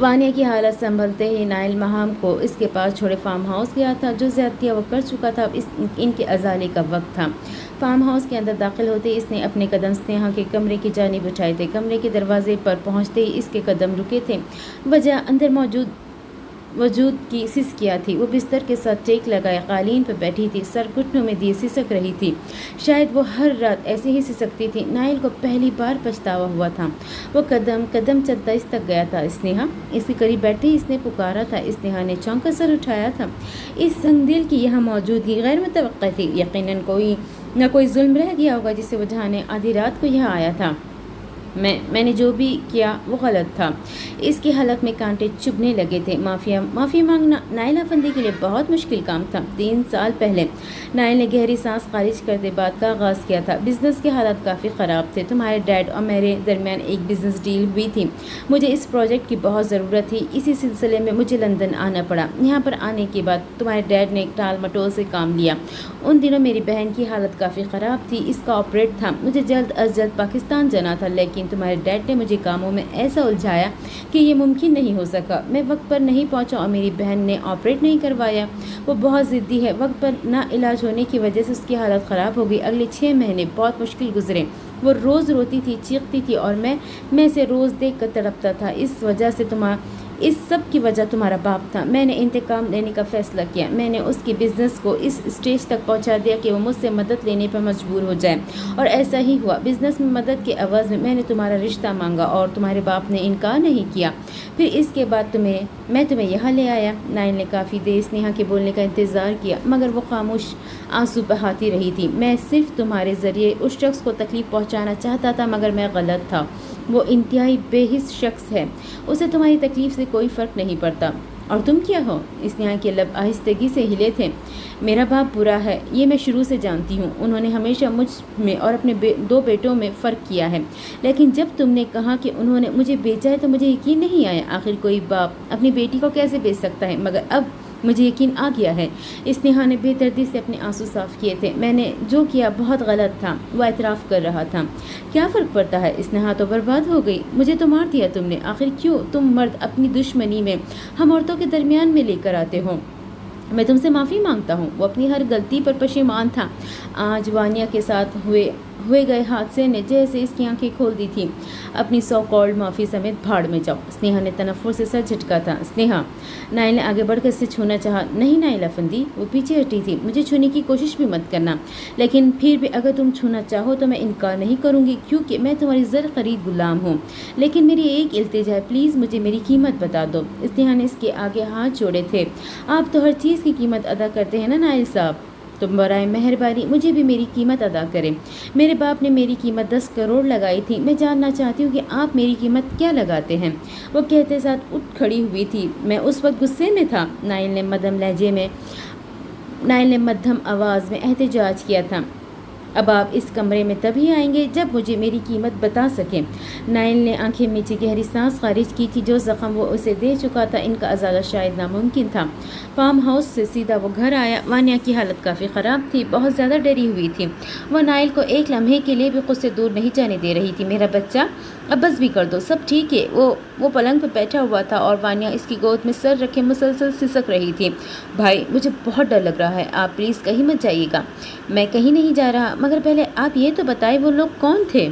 وانیہ کی حالت سنبھلتے ہی نائل مہام کو اس کے پاس چھوڑے فارم ہاؤس گیا تھا. جو زیادتیاں وہ کر چکا تھا، اب ان کے ازالے کا وقت تھا. فارم ہاؤس کے اندر داخل ہوتے ہی اس نے اپنے قدم سنیہا کے کمرے کی جانب اٹھائے تھے. کمرے کے دروازے پر پہنچتے ہی اس کے قدم رکے تھے. وجہ اندر وجود کی سسکیاں تھی. وہ بستر کے ساتھ ٹیک لگائے قالین پر بیٹھی تھی، سر گھٹنوں میں دیے سسک رہی تھی. شاید وہ ہر رات ایسے ہی سسکتی تھی. نائل کو پہلی بار پچھتاوا ہوا تھا. وہ قدم چلتا اس تک گیا تھا. اسنیہا اس کے قریب بیٹھتے ہی اس نے پکارا تھا. اسنیہا نے چونک کر سر اٹھایا تھا. اس سنگ دل کی یہاں موجودگی غیر متوقع تھی. یقیناً کوئی ظلم رہ گیا ہوگا جسے وجہانے آدھی رات کو یہاں آیا تھا. میں نے جو بھی کیا وہ غلط تھا. اس کے حلق میں کانٹے چبھنے لگے تھے. معافی مانگنا نائل افندی کے لیے بہت مشکل کام تھا. 3 سال پہلے نائل نے گہری سانس خارج کرتے بات کا آغاز کیا تھا. بزنس کے حالات کافی خراب تھے. تمہارے ڈیڈ اور میرے درمیان ایک بزنس ڈیل ہوئی تھی. مجھے اس پروجیکٹ کی بہت ضرورت تھی. اسی سلسلے میں مجھے لندن آنا پڑا. یہاں پر آنے کے بعد تمہارے ڈیڈ نے ٹال مٹول سے کام لیا. ان دنوں میری بہن کی حالت کافی خراب تھی. اس کا آپریٹ تھا. مجھے جلد از جلد پاکستان جانا تھا، لیکن تمہارے ڈیڈ نے مجھے کاموں میں ایسا الجھایا کہ یہ ممکن نہیں ہو سکا. میں وقت پر نہیں پہنچا اور میری بہن نے آپریٹ نہیں کروایا. وہ بہت ضدی ہے. وقت پر نہ علاج ہونے کی وجہ سے اس کی حالت خراب ہو گئی. اگلے 6 مہینے بہت مشکل گزرے. وہ روز روتی تھی، چیختی تھی اور میں سے روز دیکھ کر تڑپتا تھا. اس سب کی وجہ تمہارا باپ تھا. میں نے انتقام لینے کا فیصلہ کیا. میں نے اس کی بزنس کو اس اسٹیج تک پہنچا دیا کہ وہ مجھ سے مدد لینے پر مجبور ہو جائے، اور ایسا ہی ہوا. بزنس میں مدد کے عوض میں نے تمہارا رشتہ مانگا اور تمہارے باپ نے انکار نہیں کیا. پھر اس کے بعد میں تمہیں یہاں لے آیا. نائل نے کافی دیر اسنیہا کے بولنے کا انتظار کیا، مگر وہ خاموش آنسو بہاتی رہی تھی. میں صرف تمہارے ذریعے اس شخص کو تکلیف پہنچانا چاہتا تھا، مگر میں غلط تھا. وہ انتہائی بے حس شخص ہے. اسے تمہاری تکلیف سے کوئی فرق نہیں پڑتا. اور تم کیا ہو؟ اسنیہا کے لب آہستگی سے ہلے تھے. میرا باپ برا ہے، یہ میں شروع سے جانتی ہوں. انہوں نے ہمیشہ مجھ میں اور اپنے 2 بیٹوں میں فرق کیا ہے. لیکن جب تم نے کہا کہ انہوں نے مجھے بیچا ہے تو مجھے یقین نہیں آیا. آخر کوئی باپ اپنی بیٹی کو کیسے بیچ سکتا ہے؟ مگر اب مجھے یقین آ گیا ہے. اسنیہا نے بے دردی سے اپنے آنسو صاف کیے تھے. میں نے جو کیا بہت غلط تھا، وہ اعتراف کر رہا تھا. کیا فرق پڑتا ہے؟ اسنیہا تو برباد ہو گئی. مجھے تو مار دیا تم نے. آخر کیوں تم مرد اپنی دشمنی میں ہم عورتوں کے درمیان میں لے کر آتے ہو؟ میں تم سے معافی مانگتا ہوں. وہ اپنی ہر غلطی پر پشیمان تھا. آج وانیہ کے ساتھ ہوئے گئے حادثے نے جیسے اس کی آنکھیں کھول دی تھی. اپنی سو کالڈ معافی سمیت بھاڑ میں جاؤ. اسنیہا نے تنفر سے سر جھٹکا تھا. اسنیہا! نائل نے آگے بڑھ کر اسے چھونا چاہا. نہیں نائل افندی. وہ پیچھے ہٹی تھی. مجھے چھونے کی کوشش بھی مت کرنا. لیکن پھر بھی اگر تم چھونا چاہو تو میں انکار نہیں کروں گی، کیونکہ میں تمہاری زر خرید غلام ہوں. لیکن میری ایک التجا ہے، پلیز مجھے میری قیمت بتا دو. اسنیہا نے اس کے آگے ہاتھ جوڑے تھے. آپ تو ہر چیز کی قیمت ادا کرتے ہیں نا نائل صاحب. تم برائے مہربانی مجھے بھی میری قیمت ادا کریں. میرے باپ نے میری قیمت 10 کروڑ لگائی تھی. میں جاننا چاہتی ہوں کہ آپ میری قیمت کیا لگاتے ہیں. وہ کہتے ساتھ اٹھ کھڑی ہوئی تھی. میں اس وقت غصے میں تھا. نائل نے مدھم آواز میں احتجاج کیا تھا. اب آپ اس کمرے میں تبھی آئیں گے جب مجھے میری قیمت بتا سکیں. نائل نے آنکھیں میچی گہری سانس خارج کی تھی. جو زخم وہ اسے دے چکا تھا ان کا ازالہ شاید ناممکن تھا. فارم ہاؤس سے سیدھا وہ گھر آیا. وانیہ کی حالت کافی خراب تھی، بہت زیادہ ڈری ہوئی تھی. وہ نائل کو ایک لمحے کے لیے بھی خود سے دور نہیں جانے دے رہی تھی. میرا بچہ، اب بس بھی کر دو، سب ٹھیک ہے. وہ پلنگ پہ بیٹھا ہوا تھا اور وانیہ اس کی گود میں سر رکھے مسلسل سسک رہی تھی. بھائی مجھے بہت ڈر لگ رہا ہے، آپ پلیز کہیں مت جائیے گا. میں کہیں نہیں جا رہا، مگر پہلے آپ یہ تو بتائیں وہ لوگ کون تھے؟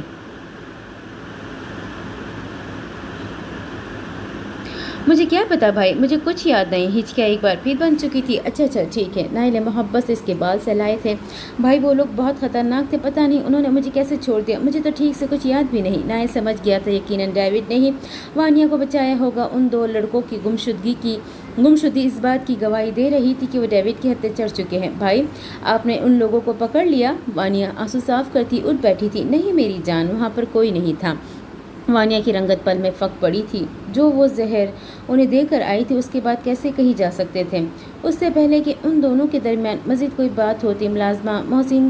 مجھے کیا پتا بھائی، مجھے کچھ یاد نہیں. ہچکیاں ایک بار پھر بن چکی تھی. اچھا ٹھیک ہے. نائل نے محبت سے اس کے بال سہلائے تھے. بھائی وہ لوگ بہت خطرناک تھے. پتہ نہیں انہوں نے مجھے کیسے چھوڑ دیا. مجھے تو ٹھیک سے کچھ یاد بھی نہیں. نائل سمجھ گیا تھا یقیناً ڈیوڈ نے ہی وانیہ کو بچایا ہوگا. ان 2 لڑکوں کی گمشدگی اس بات کی گواہی دے رہی تھی کہ وہ ڈیوڈ کے ہتھے چڑھ چکے ہیں. بھائی آپ نے ان لوگوں کو پکڑ لیا؟ وانیہ آنسو صاف کرتی اٹھ بیٹھی تھی. نہیں میری جان، وہاں پر کوئی نہیں تھا. وانیہ کی رنگت پل میں پھک پڑی تھی. جو وہ زہر انہیں دے کر آئی تھی اس کے بعد کیسے کہیں جا سکتے تھے؟ اس سے پہلے کہ ان دونوں کے درمیان مزید کوئی بات ہوتی، ملازمہ محسن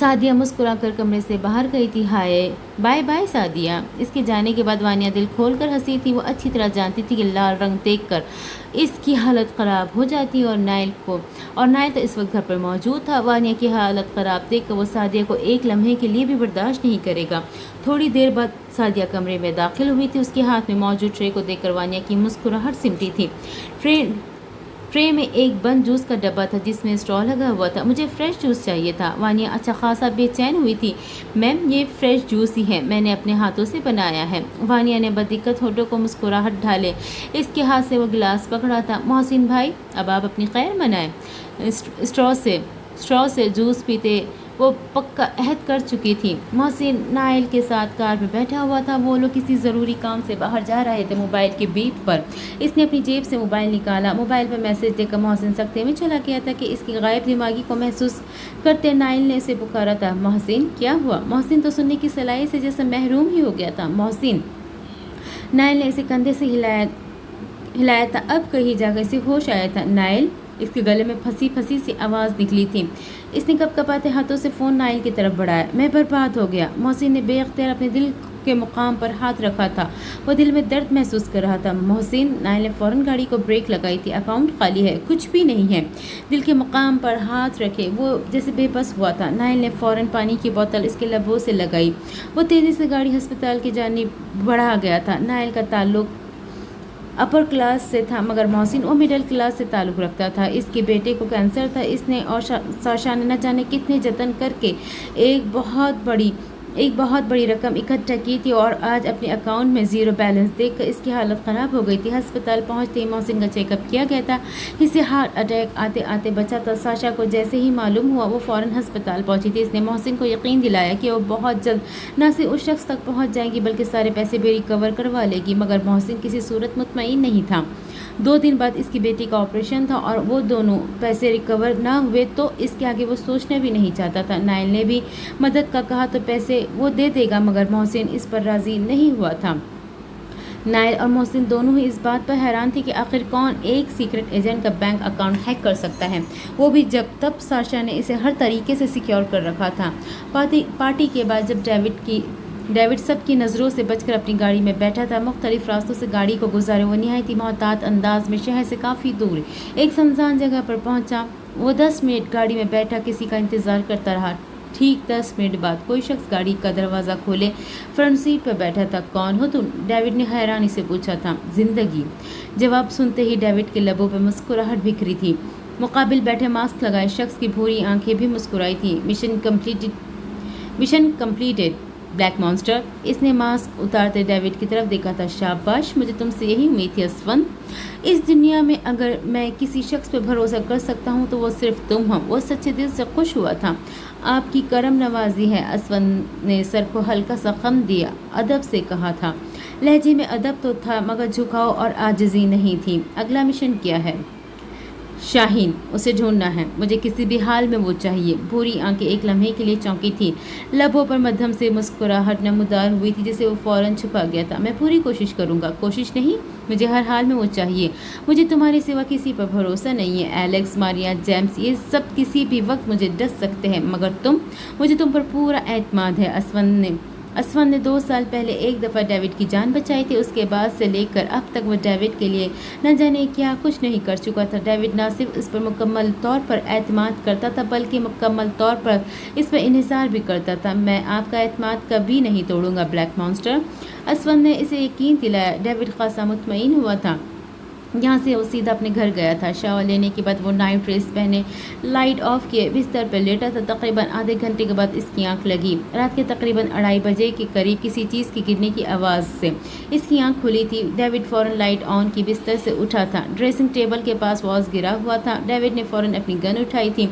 سعدیہ مسکرا کر کمرے سے باہر گئی تھی۔ ہائے بائے بائے سعدیہ۔ اس کے جانے کے بعد وانیہ دل کھول کر ہنسی تھی۔ وہ اچھی طرح جانتی تھی کہ لال رنگ دیکھ کر اس کی حالت خراب ہو جاتی اور نائل تو اس وقت گھر پر موجود تھا۔ وانیہ کی حالت خراب دیکھ کر وہ سعدیہ کو ایک لمحے کے لیے بھی برداشت نہیں کرے گا۔ تھوڑی دیر بعد سعدیہ کمرے میں داخل ہوئی تھی۔ اس کے ہاتھ میں موجود ٹرے کو دیکھ کر وانیہ کی مسکراہٹ سمٹی تھی۔ ٹرے میں ایک بند جوس کا ڈبہ تھا جس میں اسٹرا لگا ہوا تھا۔ مجھے فریش جوس چاہیے تھا۔ وانیہ اچھا خاصا بے چین ہوئی تھی۔ میم یہ فریش جوس ہی ہے، میں نے اپنے ہاتھوں سے بنایا ہے۔ وانیہ نے بددقت ہونٹوں کو مسکراہٹ ڈھالے اس کے ہاتھ سے وہ گلاس پکڑا تھا۔ محسن بھائی اب آپ اپنی خیر منائیں۔ اسٹرا سے جوس پیتے وہ پکا عہد کر چکی تھی۔ محسن نائل کے ساتھ کار میں بیٹھا ہوا تھا۔ وہ لوگ کسی ضروری کام سے باہر جا رہے تھے۔ موبائل کے بیپ پر اس نے اپنی جیب سے موبائل نکالا۔ موبائل پر میسج دیکھ کر محسن سکتے میں چلا گیا تھا کہ اس کی غائب دماغی کو محسوس کرتے نائل نے اسے پکارا تھا۔ محسن کیا ہوا؟ محسن تو سننے کی صلاحیت سے جیسے محروم ہی ہو گیا تھا۔ محسن، نائل نے اسے کندھے سے ہلایا تھا۔ اب کہیں جا کر اسے ہوش آیا تھا۔ نائل، اس کے گلے میں پھنسی سی آواز نکلی تھی۔ اس نے کپ کپاتے ہاتھوں سے فون نائل کی طرف بڑھایا۔ میں برباد ہو گیا۔ محسن نے بے اختیار اپنے دل کے مقام پر ہاتھ رکھا تھا۔ وہ دل میں درد محسوس کر رہا تھا۔ محسن، نائل نے فوراً گاڑی کو بریک لگائی تھی۔ اکاؤنٹ خالی ہے، کچھ بھی نہیں ہے۔ دل کے مقام پر ہاتھ رکھے وہ جیسے بے بس ہوا تھا۔ نائل نے فوراً پانی کی بوتل اس کے لبوں سے لگائی۔ وہ تیزی سے گاڑی ہسپتال کی جانب بڑھا گیا تھا۔ نائل کا تعلق اپر کلاس سے تھا مگر محسن وہ مڈل کلاس سے تعلق رکھتا تھا۔ اس کے بیٹے کو کینسر تھا۔ اس نے اور ساشا نے نہ جانے کتنے جتن کر کے ایک بہت بڑی رقم اکٹھا کی تھی اور آج اپنے اکاؤنٹ میں زیرو بیلنس دیکھ کر اس کی حالت خراب ہو گئی تھی۔ ہسپتال پہنچتے ہی محسن کا چیک اپ کیا گیا تھا۔ اسے ہارٹ اٹیک آتے آتے بچا تھا۔ ساشا کو جیسے ہی معلوم ہوا وہ فوراً ہسپتال پہنچی تھی۔ اس نے محسن کو یقین دلایا کہ وہ بہت جلد نہ صرف اس شخص تک پہنچ جائے گی بلکہ سارے پیسے بھی ریکور کروا لے گی، مگر محسن کسی صورت مطمئن نہیں تھا۔ 2 دن بعد اس کی بیٹی کا آپریشن تھا اور وہ دونوں پیسے ریکور نہ ہوئے تو اس کے آگے وہ سوچنا بھی نہیں چاہتا تھا۔ نائل نے بھی مدد کا کہا تو پیسے وہ دے دے گا مگر محسن اس پر راضی نہیں ہوا تھا۔ نائل اور محسن دونوں ہی اس بات پر حیران تھے کہ آخر کون ایک سیکرٹ ایجنٹ کا بینک اکاؤنٹ ہیک کر سکتا ہے، وہ بھی جب تب ساشا نے اسے ہر طریقے سے سیکیور کر رکھا تھا۔ پارٹی کے بعد جب ڈیوڈ سب کی نظروں سے بچ کر اپنی گاڑی میں بیٹھا تھا، مختلف راستوں سے گاڑی کو گزارے وہ نہایت ہی محتاط انداز میں شہر سے کافی دور ایک سنسان جگہ پر پہنچا۔ وہ 10 منٹ گاڑی میں بیٹھا کسی کا انتظار کرتا رہا۔ ٹھیک 10 منٹ بعد کوئی شخص گاڑی کا دروازہ کھولے فرنٹ سیٹ پر بیٹھا تھا۔ کون ہو تم؟ ڈیوڈ نے حیرانی سے پوچھا تھا۔ زندگی، جواب سنتے ہی ڈیوڈ کے لبوں پہ مسکراہٹ بکھری تھی۔ مقابل بیٹھے ماسک لگائے شخص کی بھوری آنکھیں بھی مسکرائی تھیں۔ Mission completed black monster. اس نے ماسک اتارتے ڈیوڈ کی طرف دیکھا تھا۔ شاباش، مجھے تم سے یہی امید تھی اسون۔ اس دنیا میں اگر میں کسی شخص پہ بھروسہ کر سکتا ہوں تو وہ صرف تم ہو۔ وہ سچے دل سے خوش ہوا تھا۔ آپ کی کرم نوازی ہے، اسون نے سر کو ہلکا سا خم دیا ادب سے کہا تھا۔ لہجے میں ادب تو تھا مگر جھکاؤ اور عاجزی نہیں تھی۔ اگلا مشن کیا ہے؟ شاہین، اسے ڈھونڈنا ہے، مجھے کسی بھی حال میں وہ چاہیے۔ بھوری آنکھیں ایک لمحے کے لیے چونکی تھی۔ لبوں پر مدھم سے مسکراہٹ نمودار ہوئی تھی جسے وہ فوراً چھپا گیا تھا۔ میں پوری کوشش کروں گا۔ کوشش نہیں، مجھے ہر حال میں وہ چاہیے۔ مجھے تمہارے سوا کسی پر بھروسہ نہیں ہے۔ ایلیکس، ماریا، جیمز، یہ سب کسی بھی وقت مجھے ڈس سکتے ہیں مگر مجھے تم پر پورا اعتماد ہے۔ اسون نے 2 سال پہلے ایک دفعہ ڈیوڈ کی جان بچائی تھی۔ اس کے بعد سے لے کر اب تک وہ ڈیوڈ کے لیے نہ جانے کیا کچھ نہیں کر چکا تھا۔ ڈیوڈ نہ صرف اس پر مکمل طور پر اعتماد کرتا تھا بلکہ مکمل طور پر اس پر انحصار بھی کرتا تھا۔ میں آپ کا اعتماد کبھی نہیں توڑوں گا بلیک مانسٹر، اسون نے اسے یقین دلایا۔ ڈیوڈ خاصا مطمئن ہوا تھا۔ یہاں سے وہ سیدھا اپنے گھر گیا تھا۔ شاور لینے کے بعد وہ نائٹ ڈریس پہنے لائٹ آف کیے بستر پر لیٹا تھا۔ تقریباً آدھے گھنٹے کے بعد اس کی آنکھ لگی۔ رات کے تقریباً 2:30 بجے کے قریب کسی چیز کے گرنے کی آواز سے اس کی آنکھ کھلی تھی۔ ڈیوڈ فوراً لائٹ آن کی بستر سے اٹھا تھا۔ ڈریسنگ ٹیبل کے پاس واز گرا ہوا تھا۔ ڈیوڈ نے فوراً اپنی گن اٹھائی تھی۔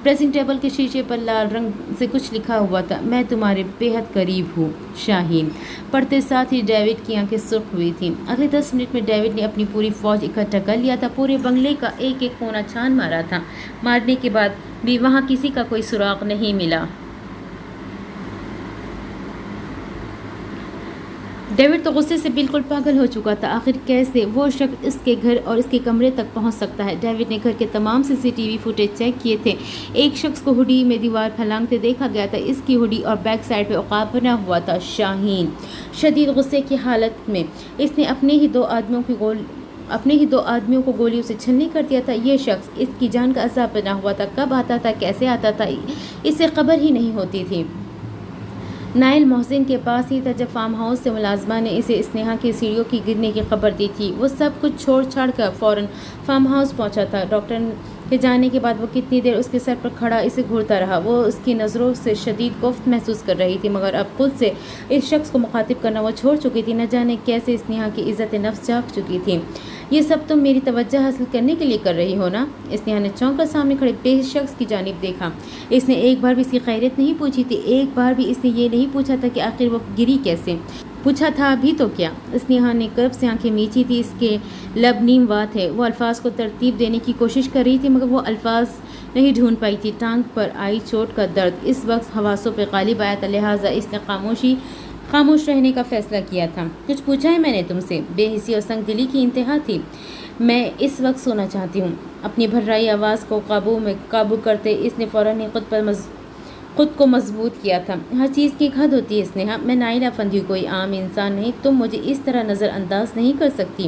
ڈریسنگ ٹیبل کے شیشے پر لال رنگ سے کچھ لکھا ہوا تھا۔ میں تمہارے بے حد قریب ہوں، شاہین۔ پڑھتے ساتھ ہی ڈیوڈ کی آنکھیں سرخ ہوئی تھیں۔ اگلے 10 منٹ میں ڈیوڈ نے اپنی پوری فوج اکٹھا کر لیا تھا۔ پورے بنگلے کا ایک ایک کونا چھان مارا تھا۔ مارنے کے بعد بھی وہاں کسی کا کوئی سراغ نہیں ملا۔ ڈیوڈ تو غصے سے بالکل پاگل ہو چکا تھا. آخر کیسے وہ شخص اس کے گھر اور اس کے کمرے تک پہنچ سکتا ہے؟ ڈیوڈ نے گھر کے تمام CCTV فوٹیج چیک کیے تھے. ایک شخص کو ہوڈی میں دیوار پھلانگتے دیکھا گیا تھا. اس کی ہوڈی اور بیک سائڈ پہ عقاب بنا ہوا تھا. شاہین شدید غصے کی حالت میں اس نے اپنے ہی دو آدمیوں کو گولیوں سے چھلنی کر دیا تھا. یہ شخص اس کی جان کا عذاب بنا ہوا تھا. کب آتا تھا، کیسے آتا تھا، اسے خبر ہی نہیں ہوتی تھی. نائل محسن کے پاس ہی تھا جب فارم ہاؤس سے ملازمہ نے اسے اسنیہا کی سیڑھیوں کی گرنے کی خبر دی تھی. وہ سب کچھ چھوڑ چھاڑ کر فوراً فارم ہاؤس پہنچا تھا. ڈاکٹر کے جانے کے بعد وہ کتنی دیر اس کے سر پر کھڑا اسے گھورتا رہا. وہ اس کی نظروں سے شدید کوفت محسوس کر رہی تھی، مگر اب خود سے اس شخص کو مخاطب کرنا وہ چھوڑ چکی تھی. نہ جانے کیسے اسنیہا کی عزت نفس جاگ چکی تھی. یہ سب تم میری توجہ حاصل کرنے کے لیے کر رہی ہو نا؟ اسنیہا نے چونک کر سامنے کھڑے بے شخص کی جانب دیکھا. اس نے ایک بار بھی اس کی خیریت نہیں پوچھی تھی. ایک بار بھی اس نے یہ نہیں پوچھا تھا کہ آخر وہ گری کیسے. پوچھا تھا بھی تو کیا؟ اسنیہا نے کرب سے آنکھیں میچی تھی. اس کے لب نیم وا تھے. وہ الفاظ کو ترتیب دینے کی کوشش کر رہی تھی، مگر وہ الفاظ نہیں ڈھونڈ پائی تھی. ٹانگ پر آئی چوٹ کا درد اس وقت حواسوں پہ غالب آیا تھا، لہٰذا اس نے خاموش رہنے کا فیصلہ کیا تھا. کچھ پوچھا ہے میں نے تم سے؟ بے حسی اور سنگ دلی کی انتہا تھی. میں اس وقت سونا چاہتی ہوں. اپنی بھررائی آواز کو قابو کرتے اس نے فوراً ہی خود کو مضبوط کیا تھا. ہر چیز کی ایک حد ہوتی ہے اسنیہا. میں نائل افندی کوئی عام انسان نہیں. تم مجھے اس طرح نظر انداز نہیں کر سکتی.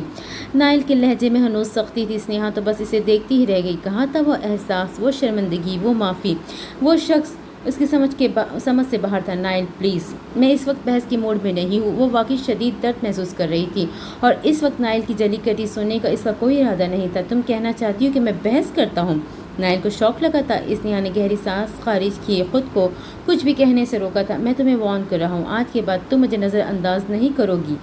نائل کے لہجے میں ہنوز سختی تھی. اسنیہا تو بس اسے دیکھتی ہی رہ گئی. کہاں تھا وہ احساس، وہ شرمندگی، وہ معافی؟ وہ شخص اس کی سمجھ سے باہر تھا. نائل پلیز، میں اس وقت بحث کی موڈ میں نہیں ہوں. وہ واقعی شدید درد محسوس کر رہی تھی اور اس وقت نائل کی جلی کٹی سننے کا اس کا کوئی ارادہ نہیں تھا. تم کہنا چاہتی ہو کہ میں بحث کرتا ہوں؟ نائل کو شوق لگا تھا. اسنیہا نے گہری سانس خارج کی، خود کو کچھ بھی کہنے سے روکا تھا. میں تمہیں وارن کر رہا ہوں، آج کے بعد تم مجھے نظر انداز نہیں کرو گی.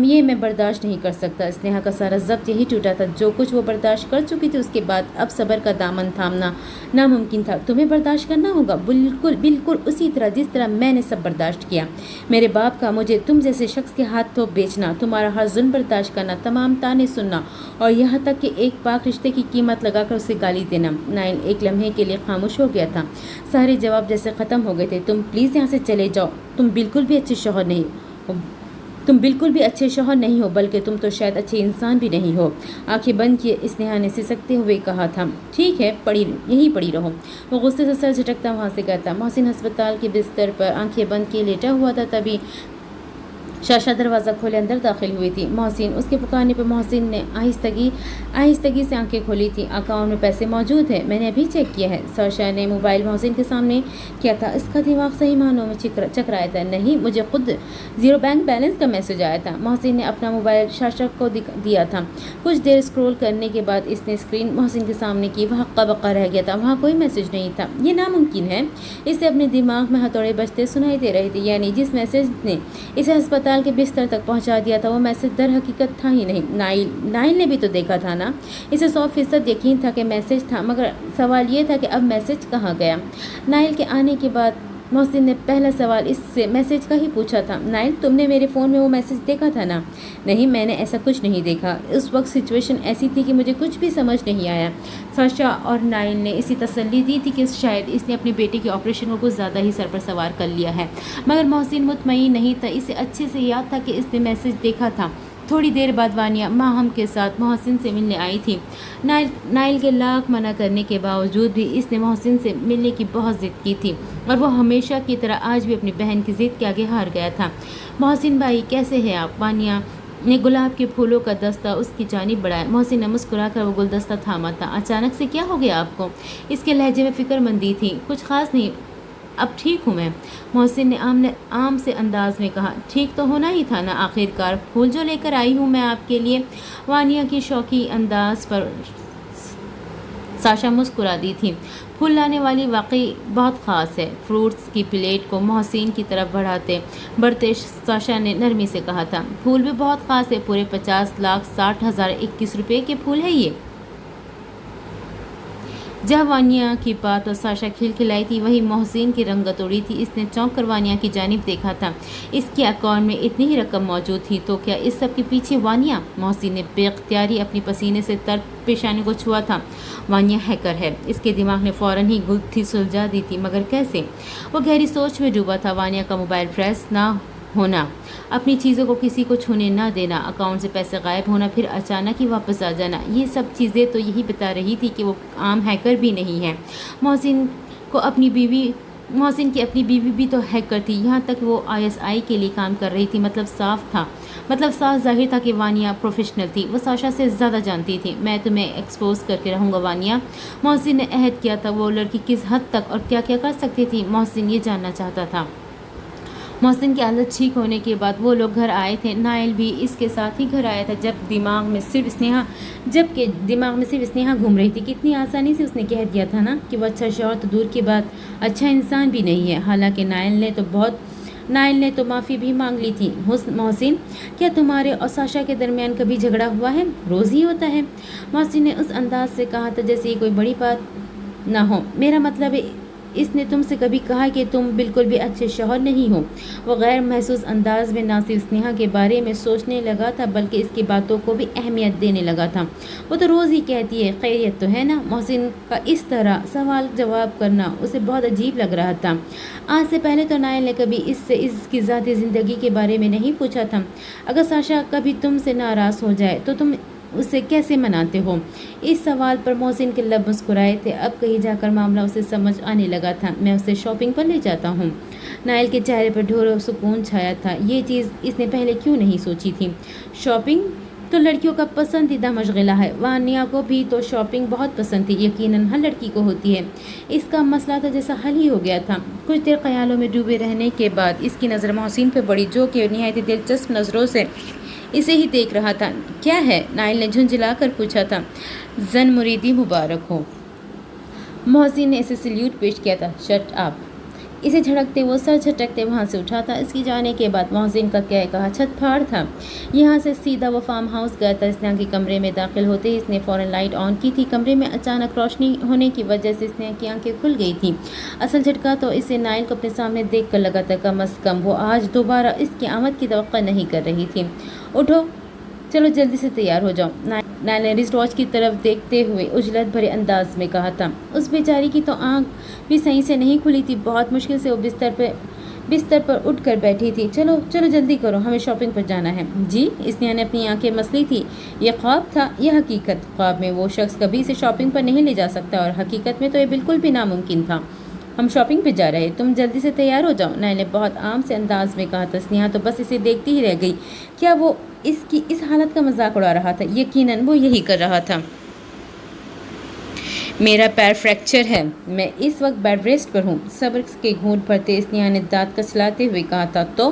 یہ میں برداشت نہیں کر سکتا. اسنیہا کا سارا ضبط یہی ٹوٹا تھا. جو کچھ وہ برداشت کر چکی تھی اس کے بعد اب صبر کا دامن تھامنا ناممکن تھا. تمہیں برداشت کرنا ہوگا، بالکل اسی طرح جس طرح میں نے سب برداشت کیا. میرے باپ کا مجھے تم جیسے شخص کے ہاتھوں بیچنا، تمہارا ہر ظلم برداشت کرنا، تمام تانے سننا اور یہاں تک کہ ایک پاک رشتے کی قیمت لگا کر اسے گالی دینا. نائل ایک لمحے کے لیے خاموش ہو گیا تھا. سارے جواب جیسے ختم ہو گئے تھے. تم پلیز یہاں سے چلے جاؤ. تم بالکل بھی اچھے شوہر نہیں ہو، بلکہ تم تو شاید اچھے انسان بھی نہیں ہو. آنکھیں بند کیے اسنیہا نے سسکتے ہوئے کہا تھا. ٹھیک ہے، یہیں پڑی رہو. وہ غصے سے سر جھٹکتا وہاں سے گیا تھا. محسن ہسپتال کے بستر پر آنکھیں بند کیے لیٹا ہوا تھا. تبھی شاشا دروازہ کھولے اندر داخل ہوئی تھی. محسن، اس کے پکارنے پر محسن نے آہستگی سے آنکھیں کھولی تھی. اکاؤنٹ میں پیسے موجود ہیں، میں نے ابھی چیک کیا ہے. ساشا نے موبائل محسن کے سامنے کیا تھا. اس کا دماغ صحیح معنوں میں چکرایا تھا. نہیں، مجھے خود 0 بینک بیلنس کا میسج آیا تھا. محسن نے اپنا موبائل شاشا کو دیا تھا. کچھ دیر اسکرول کرنے کے بعد اس نے اسکرین محسن کے سامنے کی. وہ ہقہ بقا رہ گیا تھا. وہاں کوئی میسج نہیں تھا. یہ ناممکن ہے. اسے اپنے دماغ میں ہتھوڑے بجتے سنائی دے رہے تھے. یعنی جس میسج نے اسے ہسپتال کے بستر تک پہنچا دیا تھا وہ میسج در حقیقت تھا ہی نہیں. نائل نے بھی تو دیکھا تھا نا. اسے 100% یقین تھا کہ میسج تھا، مگر سوال یہ تھا کہ اب میسج کہاں گیا. نائل کے آنے کے بعد محسن نے پہلا سوال اس سے میسج کا ہی پوچھا تھا. نائل، تم نے میرے فون میں وہ میسج دیکھا تھا نا؟ نہیں، میں نے ایسا کچھ نہیں دیکھا. اس وقت سچویشن ایسی تھی کہ مجھے کچھ بھی سمجھ نہیں آیا. ساشا اور نائل نے اسی تسلی دی تھی کہ شاید اس نے اپنے بیٹے کے آپریشن کو کچھ زیادہ ہی سر پر سوار کر لیا ہے، مگر محسن مطمئن نہیں تھا. اسے اچھے سے یاد تھا کہ اس نے میسج دیکھا تھا. تھوڑی دیر بعد وانیہ ماہم کے ساتھ محسن سے ملنے آئی تھی. نائل کے لاکھ منع کرنے کے باوجود بھی اس نے محسن سے ملنے کی بہت ضد کی تھی اور وہ ہمیشہ کی طرح آج بھی اپنی بہن کی ضد کے آگے ہار گیا تھا. محسن بھائی، کیسے ہیں آپ؟ وانیہ نے گلاب کے پھولوں کا دستہ اس کی جانب بڑھایا. محسن نے مسکرا کر وہ گلدستہ تھاما تھا. اچانک سے کیا ہو گیا آپ کو؟ اس کے لہجے میں فکر مندی تھی. کچھ خاص نہیں، اب ٹھیک ہوں میں. محسن نے عام سے انداز میں کہا. ٹھیک تو ہونا ہی تھا نا، آخر کار پھول جو لے کر آئی ہوں میں آپ کے لیے. وانیہ کی شوقی انداز پر ساشا مسکرا دی تھی. پھول لانے والی واقعی بہت خاص ہے. فروٹس کی پلیٹ کو محسن کی طرف بڑھتے ساشا نے نرمی سے کہا تھا. پھول بھی بہت خاص ہے، پورے 50,60,021 روپے کے پھول ہے یہ. جہاں وانیہ کی بات اور ساشا کھلکھلائی تھی وہی محسن کی رنگت اڑی تھی. اس نے چونک کر وانیہ کی جانب دیکھا تھا. اس کے اکاؤنٹ میں اتنی ہی رقم موجود تھی تو کیا اس سب کے پیچھے وانیہ؟ محسن نے بے اختیاری اپنی پسینے سے تر پیشانی کو چھوا تھا. وانیہ ہیکر ہے. اس کے دماغ نے فوراً ہی گتھی سلجھا دی تھی، مگر کیسے؟ وہ گہری سوچ میں ڈوبا تھا. وانیہ کا موبائل ٹریس نہ ہونا، اپنی چیزوں کو کسی کو چھونے نہ دینا، اکاؤنٹ سے پیسے غائب ہونا پھر اچانک ہی واپس آ جانا، یہ سب چیزیں تو یہی بتا رہی تھی کہ وہ عام ہیکر بھی نہیں ہے۔ محسن کی اپنی بیوی بھی تو ہیکر تھی، یہاں تک وہ ISI کے لیے کام کر رہی تھی۔ مطلب صاف ظاہر تھا کہ وانیا پروفیشنل تھی، وہ ساشا سے زیادہ جانتی تھی۔ میں تمہیں ایکسپوز کرتے رہوں گا وانیا، محسن نے عہد کیا تھا۔ وہ لڑکی کس حد تک اور کیا کیا کر سکتی تھی، محسن یہ جاننا چاہتا تھا۔ محسن کی حالت ٹھیک ہونے کے بعد وہ لوگ گھر آئے تھے، نائل بھی اس کے ساتھ ہی گھر آیا تھا، جبکہ دماغ میں صرف اسنیہا گھوم رہی تھی۔ کتنی آسانی سے اس نے کہہ دیا تھا نا کہ وہ اچھا شوہر تو دور کی بات اچھا انسان بھی نہیں ہے، حالانکہ نائل نے تو معافی بھی مانگ لی تھی۔ محسن، کیا تمہارے اور ساشا کے درمیان کبھی جھگڑا ہوا ہے؟ روز ہی ہوتا ہے، محسن نے اس انداز سے کہا تھا جیسے یہ کوئی بڑی بات نہ ہو۔ میرا مطلب ہے اس نے تم سے کبھی کہا کہ تم بالکل بھی اچھے شوہر نہیں ہو؟ وہ غیر محسوس انداز میں نہ صرف اسنیہا کے بارے میں سوچنے لگا تھا بلکہ اس کی باتوں کو بھی اہمیت دینے لگا تھا۔ وہ تو روز ہی کہتی ہے خیریت تو ہے نا؟ محسن کا اس طرح سوال جواب کرنا اسے بہت عجیب لگ رہا تھا۔ آج سے پہلے تو نائل نے کبھی اس سے اس کی ذاتی زندگی کے بارے میں نہیں پوچھا تھا۔ اگر ساشا کبھی تم سے ناراض ہو جائے تو تم اسے کیسے مناتے ہو؟ اس سوال پر محسن کے لب مسکرائے تھے۔ اب کہیں جا کر معاملہ اسے سمجھ آنے لگا تھا۔ میں اسے شاپنگ پر لے جاتا ہوں۔ نائل کے چہرے پر ڈھور و سکون چھایا تھا۔ یہ چیز اس نے پہلے کیوں نہیں سوچی تھی؟ شاپنگ تو لڑکیوں کا پسندیدہ مشغلہ ہے، وانیا کو بھی تو شاپنگ بہت پسند تھی، یقیناً ہر لڑکی کو ہوتی ہے۔ اس کا مسئلہ تو جیسا حل ہی ہو گیا تھا۔ کچھ دیر خیالوں میں ڈوبے رہنے کے بعد اس کی نظر محسن پہ پڑی، جو کہ نہایت دلچسپ نظروں سے اسے ہی دیکھ رہا تھا۔ کیا ہے؟ نائل نے جھنجھلا کر پوچھا تھا۔ زن مریدی مبارک ہو، محسن نے اسے سلیوٹ پیش کیا تھا۔ شٹ اپ، اسے جھڑکتے وہ سر جھٹکتے وہاں سے اٹھا تھا۔ اس کی جانے کے بعد محسن کا کیا کہا چھت پھاڑ تھا۔ یہاں سے سیدھا وہ فارم ہاؤس گیا تھا۔ اسنیہا کے کمرے میں داخل ہوتے ہی اس نے فوراً لائٹ آن کی تھی۔ کمرے میں اچانک روشنی ہونے کی وجہ سے اسنیہا کی آنکھیں کھل گئی تھیں۔ اصل جھٹکا تو اسے نائل کو اپنے سامنے دیکھ کر لگا تھا، کم از کم وہ آج دوبارہ اس کی آمد کی توقع نہیں کر رہی تھی۔ اٹھو، چلو جلدی سے تیار ہو جاؤ، نائل نے رسٹ واچ کی طرف دیکھتے ہوئے عجلت بھرے انداز میں کہا تھا۔ اس بیچاری کی تو آنکھ بھی صحیح سے نہیں کھلی تھی، بہت مشکل سے وہ بستر پر اٹھ کر بیٹھی تھی۔ چلو جلدی کرو، ہمیں شاپنگ پر جانا ہے۔ جی؟ اسنیہا نے اپنی آنکھیں مسلی تھی۔ یہ خواب تھا یا حقیقت؟ خواب میں وہ شخص کبھی اسے شاپنگ پر نہیں لے جا سکتا اور حقیقت میں تو یہ بالکل بھی ناممکن تھا۔ ہم شاپنگ پہ جا رہے، تم جلدی سے تیار ہو جاؤ، نائل نے بہت عام سے انداز میں کہا تھا۔ اسنیہا تو بس اسے دیکھتی ہی رہ گئی۔ کیا وہ اس کی اس حالت کا مذاق اڑا رہا تھا؟ یقیناً وہ یہی کر رہا تھا۔ میرا پیر فریکچر ہے، میں اس وقت بیڈ ریسٹ پر ہوں، صبر کے گھونٹ بھرتے اسنیہا نے دانت کچلاتے ہوئے کہا تھا۔ تو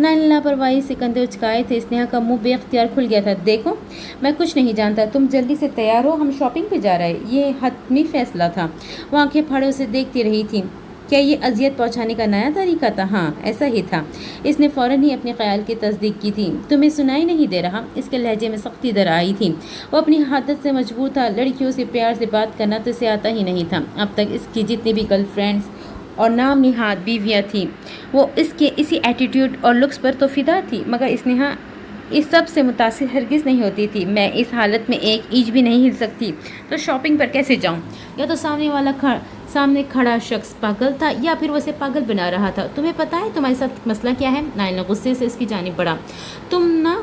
نائل نے لاپرواہی سے کندھے اچکائے تھے۔ اسنیہا کا منہ بے اختیار کھل گیا تھا۔ دیکھو، میں کچھ نہیں جانتا، تم جلدی سے تیار ہو، ہم شاپنگ پہ جا رہے۔ یہ حتمی فیصلہ تھا۔ وہ آنکھیں پھاڑے اسے دیکھتی رہی تھی۔ کیا یہ اذیت پہنچانے کا نیا طریقہ تھا؟ ہاں، ایسا ہی تھا۔ اس نے فوراً ہی اپنے خیال کی تصدیق کی تھی۔ تمہیں سنائی نہیں دے رہا؟ اس کے لہجے میں سختی در آئی تھی۔ وہ اپنی عادت سے مجبور تھا، لڑکیوں سے پیار سے بات کرنا تو اسے آتا ہی نہیں تھا۔ اب تک اس کی جتنی بھی گرل فرینڈز اور نام نہاد بیویاں تھیں، وہ اس کے اسی ایٹیٹیوڈ اور لکس پر تو فدا تھی، مگر اسنیہا اس سب سے متاثر ہرگز نہیں ہوتی تھی۔ میں اس حالت میں ایک انچ بھی نہیں ہل سکتی، تو شاپنگ پر کیسے جاؤں؟ یا تو سامنے کھڑا شخص پاگل تھا یا پھر وہ اسے پاگل بنا رہا تھا۔ تمہیں پتہ ہے تمہارے ساتھ مسئلہ کیا ہے؟ نائل نے غصے سے اس کی جانب بڑھا۔ تم نہ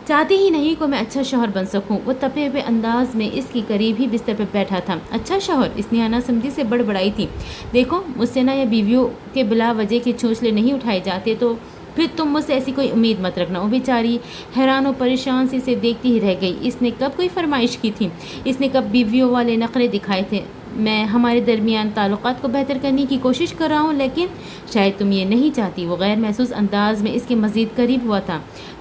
چاہتی ہی نہیں کہ میں اچھا شوہر بن سکوں۔ وہ تپے ہوئے انداز میں اس کی قریب ہی بستر پہ بیٹھا تھا۔ اچھا شوہر؟ اسنیہا نہ سمجھی سے بڑبڑائی تھی۔ دیکھو، مجھ سے نہ یہ بیویوں کے بلا وجہ کے چونچلے نہیں اٹھائے جاتے، تو پھر تم مجھ سے ایسی کوئی امید مت رکھنا۔ وہ بیچاری حیران و پریشان سے اسے دیکھتی ہی رہ گئی۔ اس نے کب کوئی فرمائش کی تھی؟ اس نے کب بیویوں والے نخرے دکھائے تھے؟ میں ہمارے درمیان تعلقات کو بہتر کرنے کی کوشش کر رہا ہوں، لیکن شاید تم یہ نہیں چاہتی۔ وہ غیر محسوس انداز میں اس کے مزید قریب ہوا تھا۔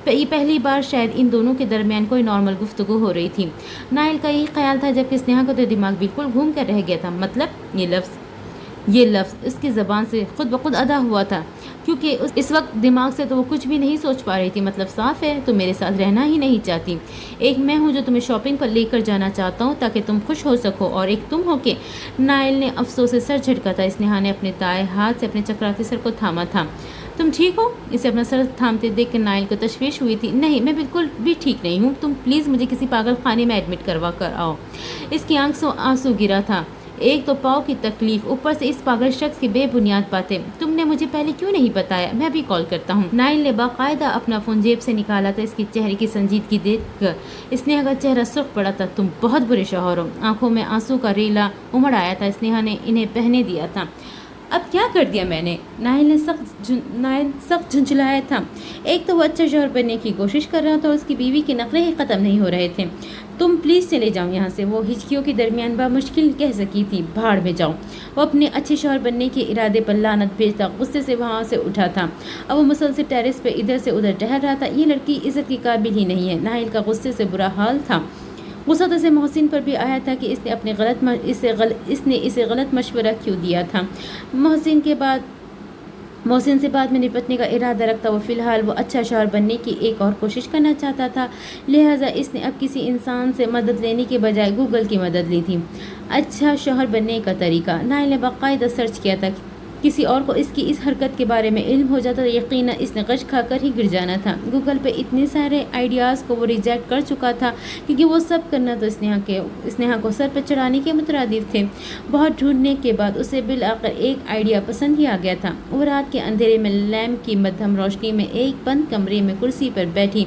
یہ پہلی بار شاید ان دونوں کے درمیان کوئی نارمل گفتگو ہو رہی تھی۔ نائل کا یہی خیال تھا، جبکہ اسنیہا کا تو دماغ بالکل گھوم کر رہ گیا تھا۔ مطلب یہ لفظ اس کی زبان سے خود بخود ادا ہوا تھا، کیونکہ اس وقت دماغ سے تو وہ کچھ بھی نہیں سوچ پا رہی تھی۔ مطلب صاف ہے، تم میرے ساتھ رہنا ہی نہیں چاہتی۔ ایک میں ہوں جو تمہیں شاپنگ پر لے کر جانا چاہتا ہوں تاکہ تم خوش ہو سکو، اور ایک تم ہو کہ… نائل نے افسوس سے سر جھٹکا تھا۔ اسنیہا نے اپنے دائیں ہاتھ سے اپنے چکراتے سر کو تھاما تھا۔ تم ٹھیک ہو؟ اسے اپنا سر تھامتے دیکھ کر نائل کو تشویش ہوئی تھی۔ نہیں، میں بالکل بھی ٹھیک نہیں ہوں، تم پلیز مجھے کسی پاگل خانے میں ایڈمٹ کروا کر آؤ۔ اس کی آنکھ سے آنسو گرا تھا۔ ایک تو پاؤں کی تکلیف، اوپر سے اس پاگل شخص کی بے بنیاد باتیں۔ تم نے مجھے پہلے کیوں نہیں بتایا؟ میں بھی کال کرتا ہوں۔ نائل نے باقاعدہ اپنا فون جیب سے نکالا تھا۔ اس کے چہرے کی سنجیدگی دیکھ کر اسنیہا کا چہرہ سرخ پڑا تھا۔ تم بہت برے شوہر ہو۔ آنکھوں میں آنسو کا ریلا امڑ آیا تھا۔ اسنیہا نے انہیں پہنے دیا تھا۔ اب کیا کر دیا میں نے؟ نائل سخت جھنجھلایا تھا۔ ایک تو وہ اچھا شوہر بننے کی کوشش کر رہا تھا اور اس کی بیوی کے نخرے ہی ختم نہیں ہو رہے تھے۔ تم پلیز چلے جاؤ یہاں سے، وہ ہچکیوں کے درمیان بامشکل کہہ سکی تھی۔ بھاڑ میں جاؤ۔ وہ اپنے اچھے شوہر بننے کے ارادے پر لعنت بھیجتا غصے سے وہاں سے اٹھا تھا۔ اب وہ مسلسل ٹیرس پہ ادھر سے ادھر ٹہل رہا تھا۔ یہ لڑکی عزت کی قابل ہی نہیں ہے۔ نائل کا غصے سے برا حال تھا۔ غصہ تو اسے محسن پر بھی آیا تھا کہ اس نے اسے غلط مشورہ کیوں دیا تھا۔ محسن سے بعد میں نپٹنے کا ارادہ رکھتا۔ وہ فی الحال وہ اچھا شوہر بننے کی ایک اور کوشش کرنا چاہتا تھا، لہٰذا اس نے اب کسی انسان سے مدد لینے کے بجائے گوگل کی مدد لی تھی۔ اچھا شوہر بننے کا طریقہ نائل نے باقاعدہ سرچ کیا تھا۔ کسی اور کو اس کی اس حرکت کے بارے میں علم ہو جاتا تو یقیناً اس نے غش کھا کر ہی گر جانا تھا۔ گوگل پہ اتنے سارے آئیڈیاز کو وہ ریجیکٹ کر چکا تھا کیونکہ وہ سب کرنا تو اسنیہا کو سر پہ چڑھانے کے مترادف تھے۔ بہت ڈھونڈنے کے بعد اسے بالآخر ایک آئیڈیا پسند ہی آ گیا تھا۔ وہ رات کے اندھیرے میں لیمپ کی مدھم روشنی میں ایک بند کمرے میں کرسی پر بیٹھی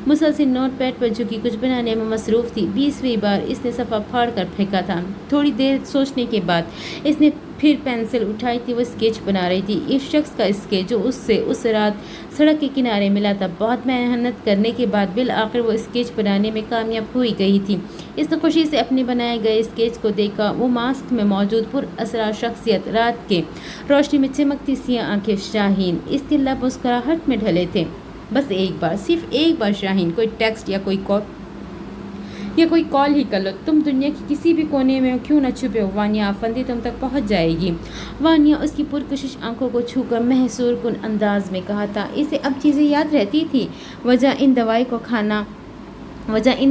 مسلسل نوٹ پیڈ پر جھکی کچھ بنانے میں مصروف تھی۔ 20ویں بار اس نے صفحہ پھاڑ کر پھینکا تھا۔ تھوڑی دیر سوچنے کے بعد اس نے پھر پینسل اٹھائی تھی۔ وہ اسکیچ بنا رہی تھی، اس شخص کا اسکیچ جو اس سے اس رات سڑک کے کنارے ملا تھا۔ بہت محنت کرنے کے بعد بالآخر وہ اسکیچ بنانے میں کامیاب ہوئی گئی تھی۔ اس نے خوشی سے اپنے بنائے گئے اسکیچ کو دیکھا۔ وہ ماسک میں موجود پر اسرار شخصیت، رات کے روشنی میں چمکتی سیاہ آنکھیں، شاہین۔ اس کے لب مسکراہٹ میں ڈھلے تھے۔ بس ایک بار، صرف ایک بار شاہین، کوئی ٹیکسٹ یا کوئی کال ہی کر لو۔ تم دنیا کی کسی بھی کونے میں کیوں نہ چھپے ہو، وانیا آفندی تم تک پہنچ جائے گی۔ وانیا اس کی پرکشش آنکھوں کو چھو کر محسور کن انداز میں کہا تھا۔ اسے اب چیزیں یاد رہتی تھی۔ وجہ ان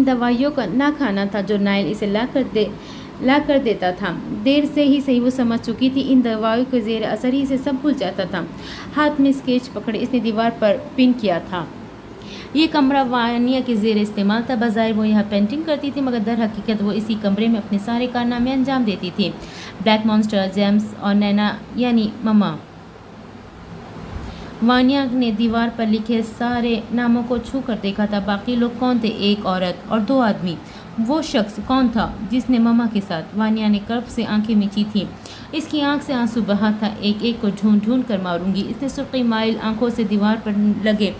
دوائیوں کا نہ کھانا تھا جو نائل اسے لا کر دیتا تھا۔ دیر سے ہی صحیح وہ سمجھ چکی تھی، ان دوائیوں کے زیر اثر ہی سے سب بھول جاتا تھا۔ ہاتھ میں اسکیچ پکڑے اس نے دیوار پر پن کیا تھا۔ یہ کمرہ وانیا کے زیر استعمال تھا۔ بظاہر وہ یہاں پینٹنگ کرتی تھی مگر در حقیقت وہ اسی کمرے میں اپنے سارے کارنامے انجام دیتی تھی۔ بلیک مانسٹر، جیمز اور نینا یعنی مما۔ وانیا نے دیوار پر لکھے سارے ناموں کو چھو کر دیکھا تھا۔ باقی لوگ کون تھے؟ ایک عورت اور 2 آدمی۔ وہ شخص کون تھا جس نے مما کے ساتھ؟ وانیا نے کرب سے آنکھیں میچی تھیں۔ اس کی آنکھ سے آنسو بہا تھا۔ ایک ایک کو ڈھونڈ ڈھونڈ کر ماروں گی۔ اس نے سرخی مائل آنکھوں سے دیوار پر لگے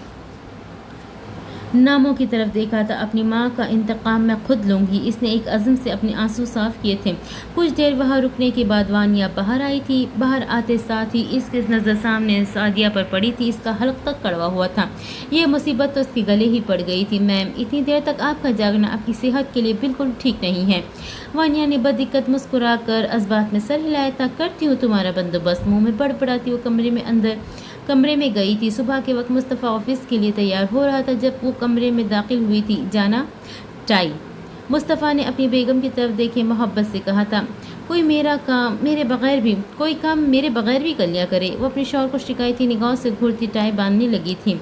ناموں کی طرف دیکھا تھا۔ اپنی ماں کا انتقام میں خود لوں گی۔ اس نے ایک عزم سے اپنے آنسو صاف کیے تھے۔ کچھ دیر وہاں رکنے کے بعد وانیا باہر آئی تھی۔ باہر آتے ساتھ ہی اس کی نظر سامنے سعدیہ پر پڑی تھی۔ اس کا حلق تک کڑوا ہوا تھا۔ یہ مصیبت تو اس کے گلے ہی پڑ گئی تھی۔ میم، اتنی دیر تک آپ کا جاگنا آپ کی صحت کے لیے بالکل ٹھیک نہیں ہے۔ وانیا نے بددقت مسکرا کر اثبات میں سر ہلایا تھا۔ کرتی ہوں تمہارا بندوبست، منہ میں بڑبڑاتی وہ کمرے میں گئی تھی۔ صبح کے وقت مصطفیٰ آفس کے لیے تیار ہو رہا تھا جب وہ کمرے میں داخل ہوئی تھی۔ جانا ٹائی۔ مصطفیٰ نے اپنی بیگم کی طرف دیکھے محبت سے کہا تھا، کوئی کام میرے بغیر بھی کر لیا کرے۔ وہ اپنے شوہر کو شکایتی نگاہوں سے گھورتی ٹائی باندھنے لگی تھی۔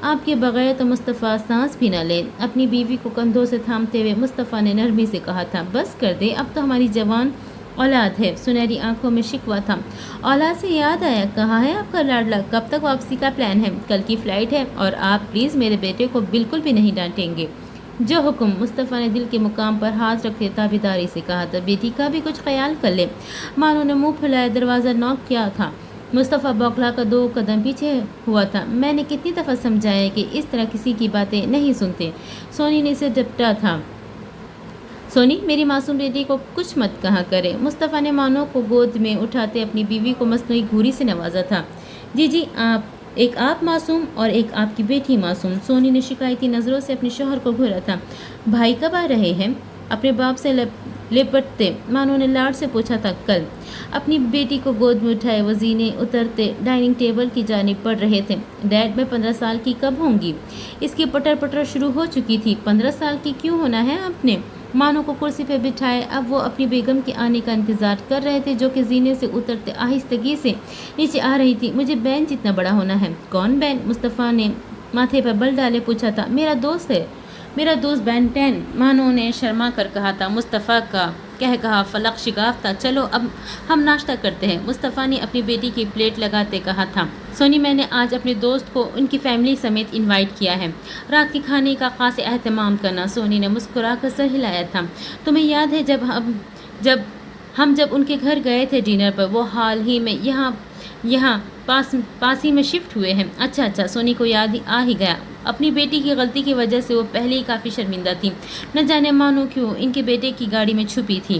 آپ کے بغیر تو مصطفیٰ سانس بھی نہ لے۔ اپنی بیوی کو کندھوں سے تھامتے ہوئے مصطفیٰ نے نرمی سے کہا تھا، بس کر دے، اب تو ہماری جوان اولاد ہے۔ سنہری آنکھوں میں شکوہ تھا۔ اولاد سے یاد آیا، کہاں ہے آپ کا لاڈلا؟ کب تک واپسی کا پلان ہے؟ کل کی فلائٹ ہے اور آپ پلیز میرے بیٹے کو بالکل بھی نہیں ڈانٹیں گے۔ جو حکم۔ مصطفیٰ نے دل کے مقام پر ہاتھ رکھتے تابعداری سے کہا تھا، بیٹی کا بھی کچھ خیال کر لے۔ مانو نے منہ پھیلایا۔ دروازہ نوک کیا تھا۔ مصطفیٰ بوکھلا کر 2 قدم پیچھے ہوا تھا۔ میں نے کتنی دفعہ سمجھایا کہ اس طرح کسی کی باتیں نہیں سنتے۔ سونی نے اسے ڈپٹا تھا۔ سونی، میری معصوم بیٹی کو کچھ مت کہا کرے۔ مصطفیٰ نے مانو کو گود میں اٹھاتے اپنی بیوی کو مصنوعی گھوری سے نوازا تھا۔ جی ایک آپ معصوم اور ایک آپ کی بیٹی معصوم۔ سونی نے شکایتی نظروں سے اپنے شوہر کو گھورا تھا۔ بھائی کب آ رہے ہیں؟ اپنے باپ سے لپٹتے مانو نے لاڈ سے پوچھا تھا، کل۔ اپنی بیٹی کو گود میں اٹھائے وہ زینے اترتے ڈائننگ ٹیبل کی جانب بڑھ رہے تھے۔ ڈیڈ، میں 15 سال کی کب ہوں گی؟ اس کی پٹر شروع ہو چکی تھی۔ 15 سال کی کیوں ہونا ہے آپ نے؟ مانو کو کرسی پہ بٹھائے اب وہ اپنی بیگم کے آنے کا انتظار کر رہے تھے جو کہ زینے سے اترتے آہستگی سے نیچے آ رہی تھی۔ مجھے بین جتنا بڑا ہونا ہے۔ کون بین؟ مصطفیٰ نے ماتھے پر بل ڈالے پوچھا تھا۔ میرا دوست ہے، میرا دوست بین 10 مانو نے شرما کر کہا تھا۔ مصطفیٰ کا کہا فلک شگاف تھا۔ چلو اب ہم ناشتہ کرتے ہیں، مصطفیٰ نے اپنی بیٹی کی پلیٹ لگاتے کہا تھا۔ سونی، میں نے آج اپنے دوست کو ان کی فیملی سمیت انوائٹ کیا ہے، رات کے کھانے کا خاص اہتمام کرنا۔ سونی نے مسکرا کر سر ہلایا تھا۔ تمہیں یاد ہے جب ہم ان کے گھر گئے تھے ڈنر پر؟ وہ حال ہی میں یہاں پاس ہی میں شفٹ ہوئے ہیں۔ اچھا، سونی کو یاد آ ہی گیا۔ اپنی بیٹی کی غلطی کی وجہ سے وہ پہلے ہی کافی شرمندہ تھی، نہ جانے مانو کیوں ان کے بیٹے کی گاڑی میں چھپی تھی۔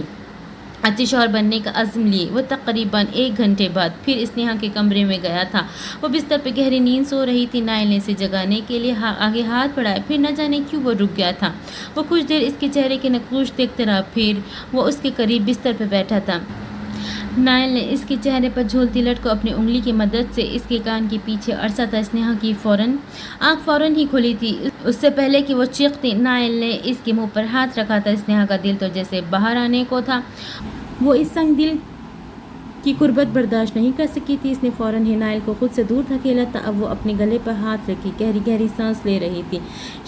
اچھے شوہر بننے کا عزم لیے وہ تقریباً 1 گھنٹے بعد پھر اسنیہا کے کمرے میں گیا تھا۔ وہ بستر پہ گہری نیند سو رہی تھی۔ نائل نے اسے جگانے کے لیے آگے ہاتھ بڑھایا، پھر نہ جانے کیوں وہ رک گیا تھا۔ وہ کچھ دیر اس کے چہرے کے نقوش دیکھتے رہا، پھر وہ اس کے قریب بستر پہ بیٹھا تھا۔ نائل نے اس کے چہرے پر جھولتی لٹ کو اپنی انگلی کی مدد سے اس کے کان کے پیچھے عرصہ تھا۔ اسنیہا کی آنکھ فوراً ہی کھلی تھی، اس سے پہلے کہ وہ چیختی۔ نائل نے اس کے منہ پر ہاتھ رکھا تھا۔ اسنیہا کا دل تو جیسے باہر آنے کو تھا۔ وہ اس سنگ دل کی قربت برداشت نہیں کر سکی تھی۔ اس نے فوراً ہی نائل کو خود سے دور دھکیلا تھا۔ اب وہ اپنے گلے پر ہاتھ رکھی گہری سانس لے رہی تھی۔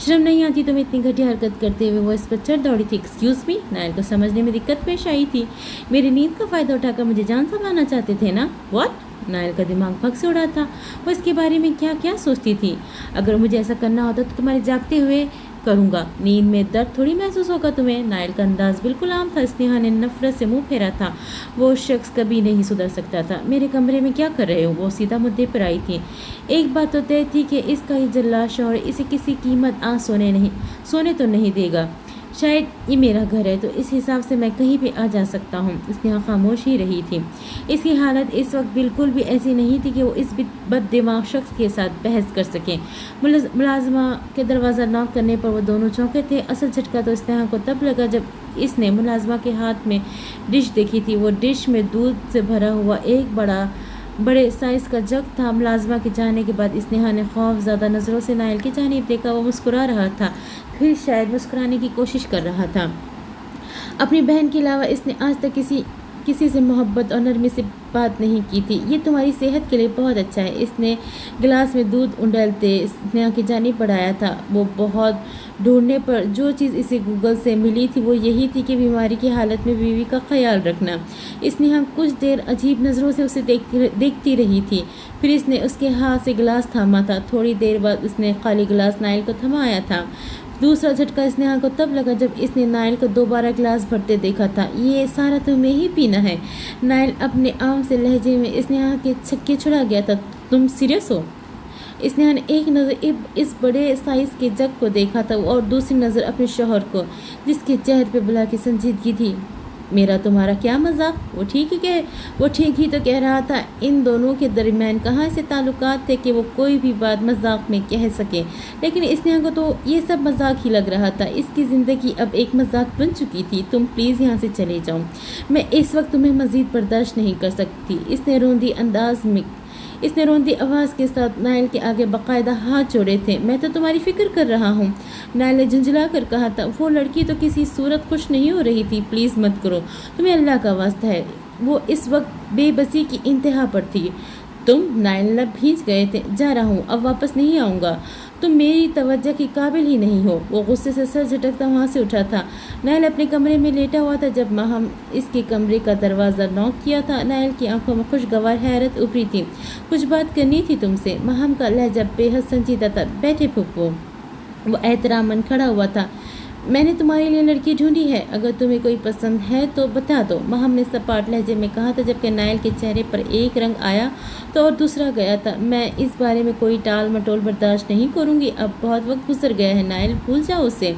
شرم نہیں آتی تم اتنی گھٹیا حرکت کرتے ہوئے؟ وہ اس پر چڑھ دوڑی تھی۔ Excuse me? نائل کو سمجھنے میں دقت پیش آئی تھی۔ میری نیند کا فائدہ اٹھا کر مجھے جان سنبھالنا چاہتے تھے نا؟ واٹ؟ نائل کا دماغ پھک سے اڑا تھا۔ وہ اس کے بارے میں کیا سوچتی تھی؟ اگر مجھے ایسا کرنا ہوتا تو تمہارے جاگتے ہوئے کروں گا، نیند میں درد تھوڑی محسوس ہوگا تمہیں۔ نائل کا انداز بالکل عام تھا۔ اسنیہا نے نفرت سے منہ پھیرا تھا۔ وہ شخص کبھی نہیں سدھر سکتا تھا۔ میرے کمرے میں کیا کر رہے ہو؟ وہ سیدھا مدعے پر آئی تھی۔ ایک بات تو طے تھی کہ اس کا یہ جلاد شوہر اسے کسی قیمت آج سونے تو نہیں دے گا۔ شاید یہ میرا گھر ہے تو اس حساب سے میں کہیں بھی آ جا سکتا ہوں۔ اسنیہا خاموش ہی رہی تھی۔ اس کی حالت اس وقت بالکل بھی ایسی نہیں تھی کہ وہ اس بد دماغ شخص کے ساتھ بحث کر سکیں۔ ملازمہ کے دروازہ ناک کرنے پر وہ دونوں چونکے تھے۔ اصل جھٹکا تو اسنیہا کو تب لگا جب اس نے ملازمہ کے ہاتھ میں ڈش دیکھی تھی۔ وہ ڈش میں دودھ سے بھرا ہوا ایک بڑے سائز کا جگ تھا۔ ملازمہ کے جانے کے بعد اسنیہا نے خوف زدہ نظروں سے نائل کی جانب دیکھا۔ وہ مسکرا رہا تھا، پھر شاید مسکرانے کی کوشش کر رہا تھا۔ اپنی بہن کے علاوہ اس نے آج تک کسی سے محبت اور نرمی سے بات نہیں کی تھی۔ یہ تمہاری صحت کے لیے بہت اچھا ہے۔ اس نے گلاس میں دودھ انڈیلتے اسنیہا کی جانب بڑھایا تھا۔ وہ بہت ڈھونڈنے پر جو چیز اسے گوگل سے ملی تھی وہ یہی تھی کہ بیماری کی حالت میں بیوی کا خیال رکھنا۔ اسنیہا کچھ دیر عجیب نظروں سے اسے دیکھتی رہی تھی، پھر اس نے اس کے ہاتھ سے گلاس تھاما تھا۔ تھوڑی دیر بعد اس نے خالی گلاس نائل کو تھمایا تھا۔ دوسرا جھٹکا اسنیہا کو تب لگا جب اس نے نائل کو دوبارہ گلاس بھرتے دیکھا تھا۔ یہ سارا تمہیں ہی پینا ہے؟ نائل اپنے عام سے لہجے میں اسنیہا کے چھکے چھڑا گیا تھا۔ تم سیریس ہو؟ اسنیہا نے ایک نظر اس بڑے سائز کے جگ کو دیکھا تھا اور دوسری نظر اپنے شوہر کو، جس کے چہرے پہ بلا کی سنجیدگی تھی۔ میرا تمہارا کیا مذاق؟ وہ ٹھیک ہی تو کہہ رہا تھا۔ ان دونوں کے درمیان کہاں سے تعلقات تھے کہ وہ کوئی بھی بات مذاق میں کہہ سکے؟ لیکن اسنیہا کو تو یہ سب مذاق ہی لگ رہا تھا۔ اس کی زندگی اب ایک مذاق بن چکی تھی۔ تم پلیز یہاں سے چلے جاؤ، میں اس وقت تمہیں مزید برداشت نہیں کر سکتی۔ اس نے روندی آواز کے ساتھ نائل کے آگے باقاعدہ ہاتھ جوڑے تھے۔ میں تو تمہاری فکر کر رہا ہوں، نائل نے جھنجھلا کر کہا تھا۔ وہ لڑکی تو کسی صورت خوش نہیں ہو رہی تھی۔ پلیز مت کرو، تمہیں اللہ کا واسطہ ہے۔ وہ اس وقت بے بسی کی انتہا پر تھی۔ نائل لب بھیج گئے تھے۔ جا رہا ہوں، اب واپس نہیں آؤں گا۔ تم میری توجہ کے قابل ہی نہیں ہو۔ وہ غصے سے سر جھٹکتا وہاں سے اٹھا تھا۔ نائل اپنے کمرے میں لیٹا ہوا تھا جب ماہم اس کے کمرے کا دروازہ نوک کیا تھا۔ نائل کی آنکھوں میں خوشگوار حیرت ابھری تھی۔ کچھ بات کرنی تھی تم سے۔ ماہم کا لہجہ بے حد سنجیدہ تھا۔ بیٹھے پھپھو۔ وہ احتراماً کھڑا ہوا تھا۔ میں نے تمہارے لیے لڑکی ڈھونڈی ہے، اگر تمہیں کوئی پسند ہے تو بتا دو، ماہم نے سپاٹ لہجے میں کہا تھا، جبکہ نائل کے چہرے پر ایک رنگ آیا تو اور دوسرا گیا تھا۔ میں اس بارے میں کوئی ٹال مٹول برداشت نہیں کروں گی۔ اب بہت وقت گزر گیا ہے نائل، بھول جاؤ اسے۔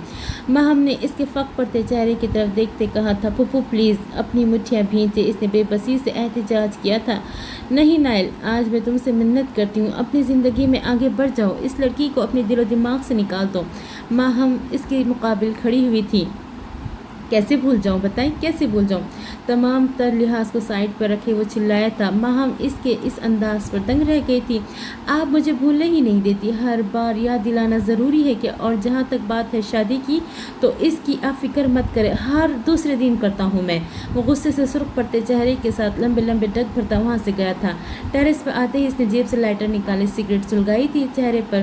ماہم نے اس کے فق پڑتے چہرے کی طرف دیکھتے کہا تھا۔ پھپھو پلیز، اپنی مٹھیاں بھینچے۔ اس نے بے بسی سے احتجاج کیا تھا۔ نہیں نائل، آج میں تم سے منت کرتی ہوں، اپنی زندگی میں آگے بڑھ جاؤ، اس لڑکی کو اپنے دل و دماغ سے نکال دو۔ ماہم اس کے مقابل کھڑی ہوئی تھی۔ کیسے بھول جاؤں؟ بتائیں کیسے بھول جاؤں؟ تمام تر لحاظ کو سائڈ پر رکھے وہ چلایا تھا۔ ماہم اس کے اس انداز پر دنگ رہ گئی تھی۔ آپ مجھے بھولنے ہی نہیں دیتی، ہر بار یاد دلانا ضروری ہے کہ، اور جہاں تک بات ہے شادی کی تو اس کی آپ فکر مت کریں، ہر دوسرے دن کرتا ہوں میں۔ وہ غصے سے سرخ پڑتے چہرے کے ساتھ لمبے لمبے ڈگ بھرتا وہاں سے گیا تھا۔ ٹیرس پر آتے ہی اس نے جیب سے لائٹر نکالی، سگریٹ سلگائی تھی، چہرے پر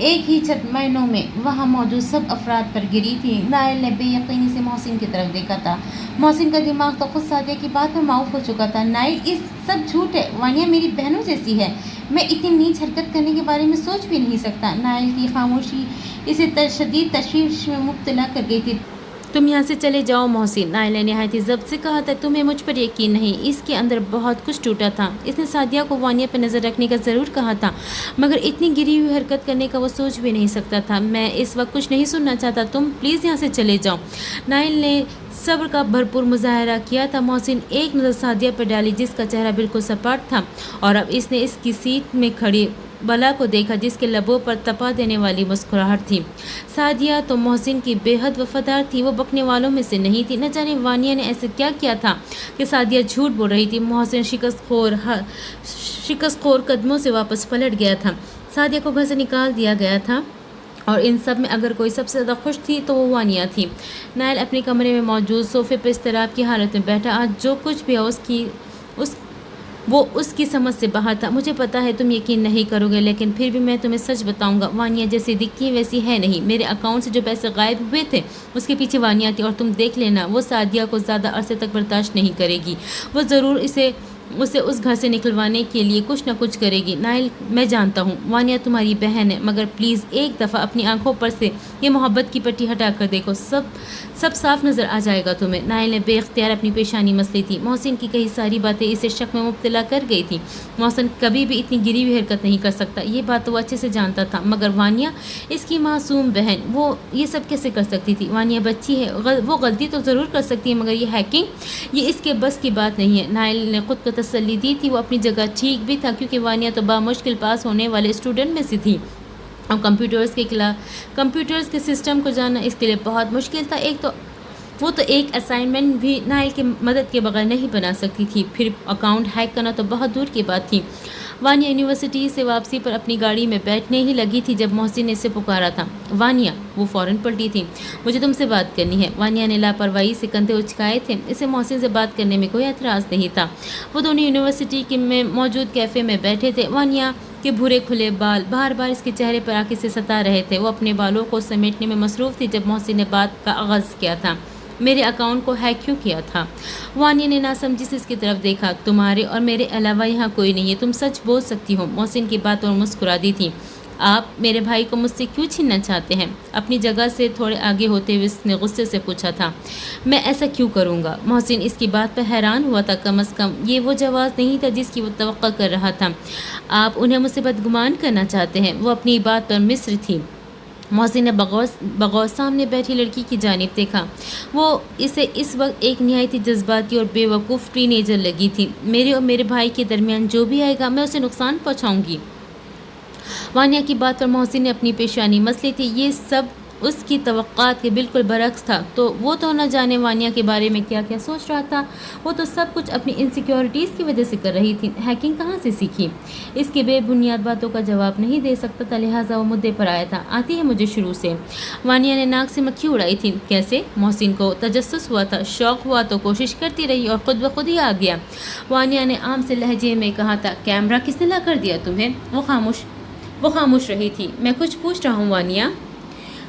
ایک ہی چھت مہینوں میں وہاں موجود سب افراد پر گری تھی۔ نائل نے بے یقینی سے محسن کی طرف دیکھا تھا۔ محسن کا دماغ تو خود سعدیہ کی بات میں معاف ہو چکا تھا۔ نائل، یہ سب جھوٹ ہے، وانیہ میری بہنوں جیسی ہے، میں اتنی نیچ حرکت کرنے کے بارے میں سوچ بھی نہیں سکتا۔ نائل کی خاموشی اسے شدید تشویش میں مبتلا کر گئی تھی۔ تم یہاں سے چلے جاؤ محسن، نائل نے نہایت ضبط سے کہا تھا۔ تمہیں مجھ پر یقین نہیں۔ اس کے اندر بہت کچھ ٹوٹا تھا۔ اس نے سعدیہ کو وانیہ پر نظر رکھنے کا ضرور کہا تھا، مگر اتنی گری ہوئی حرکت کرنے کا وہ سوچ بھی نہیں سکتا تھا۔ میں اس وقت کچھ نہیں سننا چاہتا، تم پلیز یہاں سے چلے جاؤ۔ نائل نے صبر کا بھرپور مظاہرہ کیا تھا۔ محسن ایک نظر سعدیہ پر ڈالی جس کا چہرہ بالکل سپاٹ تھا، اور اب اس نے اس کی سیٹ میں کھڑی بلا کو دیکھا جس کے لبوں پر تپا دینے والی مسکراہٹ تھی۔ سعدیہ تو محسن کی بے حد وفادار تھی، وہ بکنے والوں میں سے نہیں تھی۔ نہ جانے وانیہ نے ایسا کیا کیا تھا کہ سعدیہ جھوٹ بول رہی تھی۔ محسن شکست خور قدموں سے واپس پلٹ گیا تھا۔ سعدیہ کو گھر سے نکال دیا گیا تھا، اور ان سب میں اگر کوئی سب سے زیادہ خوش تھی تو وہ وانیہ تھی۔ نائل اپنے کمرے میں موجود صوفے پر اضطراب کی حالت میں بیٹھا۔ آج جو کچھ بھی وہ اس کی سمجھ سے باہر تھا۔ مجھے پتا ہے تم یقین نہیں کرو گے، لیکن پھر بھی میں تمہیں سچ بتاؤں گا، وانیہ جیسی دکھتی ہے ویسی ہے نہیں۔ میرے اکاؤنٹ سے جو پیسے غائب ہوئے تھے اس کے پیچھے وانیہ تھی، اور تم دیکھ لینا وہ سعدیہ کو زیادہ عرصے تک برداشت نہیں کرے گی۔ وہ ضرور اسے اس گھر سے نکلوانے کے لیے کچھ نہ کچھ کرے گی۔ نائل، میں جانتا ہوں وانیہ تمہاری بہن ہے، مگر پلیز ایک دفعہ اپنی آنکھوں پر سے یہ محبت کی پٹی ہٹا کر دیکھو، سب صاف نظر آ جائے گا تمہیں۔ نائل نے بے اختیار اپنی پیشانی مسلی تھی۔ محسن کی کئی ساری باتیں اسے شک میں مبتلا کر گئی تھی۔ محسن کبھی بھی اتنی گری ہوئی حرکت نہیں کر سکتا، یہ بات تو وہ اچھے سے جانتا تھا، مگر وانیہ اس کی معصوم بہن، وہ یہ سب کیسے کر سکتی تھی؟ وانیہ بچی ہے، وہ غلطی تو ضرور کر سکتی ہے، مگر یہ ہیکنگ، یہ اس کے بس کی بات نہیں ہے۔ نائل نے خود کو تسلی دی تھی، وہ اپنی جگہ ٹھیک بھی تھا، کیونکہ وانیہ تو بامشکل پاس ہونے والے اسٹوڈنٹ میں سے تھی، اور کمپیوٹرز کے سسٹم کو جاننا اس کے لیے بہت مشکل تھا۔ وہ تو ایک اسائنمنٹ بھی نائل کی مدد کے بغیر نہیں بنا سکتی تھی، پھر اکاؤنٹ ہیک کرنا تو بہت دور کی بات تھی۔ وانیہ یونیورسٹی سے واپسی پر اپنی گاڑی میں بیٹھنے ہی لگی تھی جب محسن نے اسے پکارا تھا۔ وانیہ، وہ فوراً پلٹی تھی۔ مجھے تم سے بات کرنی ہے۔ وانیہ نے لاپرواہی سے کندھے اچکائے تھے، اسے محسن سے بات کرنے میں کوئی اعتراض نہیں تھا۔ وہ دونوں یونیورسٹی میں موجود کیفے میں بیٹھے تھے۔ وانیہ کے بھورے کھلے بال بار بار اس کے چہرے پر آ کے اسے ستا رہے تھے۔ وہ اپنے بالوں کو سمیٹنے میں مصروف تھی جب محسن نے بات کا آغاز کیا تھا۔ میرے اکاؤنٹ کو ہیک کیوں کیا تھا؟ وانیہ نے ناسمجھی سے اس کی طرف دیکھا۔ تمہارے اور میرے علاوہ یہاں کوئی نہیں ہے، تم سچ بول سکتی ہو۔ محسن کی بات اور مسکرا دی تھی۔ آپ میرے بھائی کو مجھ سے کیوں چھیننا چاہتے ہیں؟ اپنی جگہ سے تھوڑے آگے ہوتے ہوئے اس نے غصے سے پوچھا تھا۔ میں ایسا کیوں کروں گا؟ محسن اس کی بات پر حیران ہوا تھا۔ کم از کم یہ وہ جواز نہیں تھا جس کی وہ توقع کر رہا تھا۔ آپ انہیں مجھ سے بدگمان کرنا چاہتے ہیں؟ وہ اپنی بات پر مصر تھی۔ محسن نے بغور سامنے بیٹھی لڑکی کی جانب دیکھا۔ وہ اسے اس وقت ایک نہایت جذباتی اور بے وقوف ٹین ایجر لگی تھی۔ میرے اور میرے بھائی کے درمیان جو بھی آئے گا میں اسے نقصان پہنچاؤں گی۔ وانیہ کی بات پر محسن نے اپنی پیشانی مسلی تھی۔ یہ سب اس کی توقعات کے بالکل برعکس تھا۔ وہ تو نہ جانے وانیہ کے بارے میں کیا کیا سوچ رہا تھا۔ وہ تو سب کچھ اپنی انسیکیورٹیز کی وجہ سے کر رہی تھی۔ ہیکنگ کہاں سے سیکھی؟ اس کی بے بنیاد باتوں کا جواب نہیں دے سکتا تھا، لہٰذا وہ مدعے پر آیا تھا۔ آتی ہے مجھے شروع سے۔ وانیہ نے ناک سے مکھی اڑائی تھی۔ کیسے؟ محسن کو تجسس ہوا تھا، شوق ہوا تو کوشش کرتی رہی اور خود بخود ہی آ گیا۔ وانیہ نے عام سے لہجے میں کہا تھا۔ کیمرہ کس نے لا کر دیا تمہیں؟ وہ خاموش رہی تھی۔ میں کچھ پوچھ رہا ہوں وانیہ۔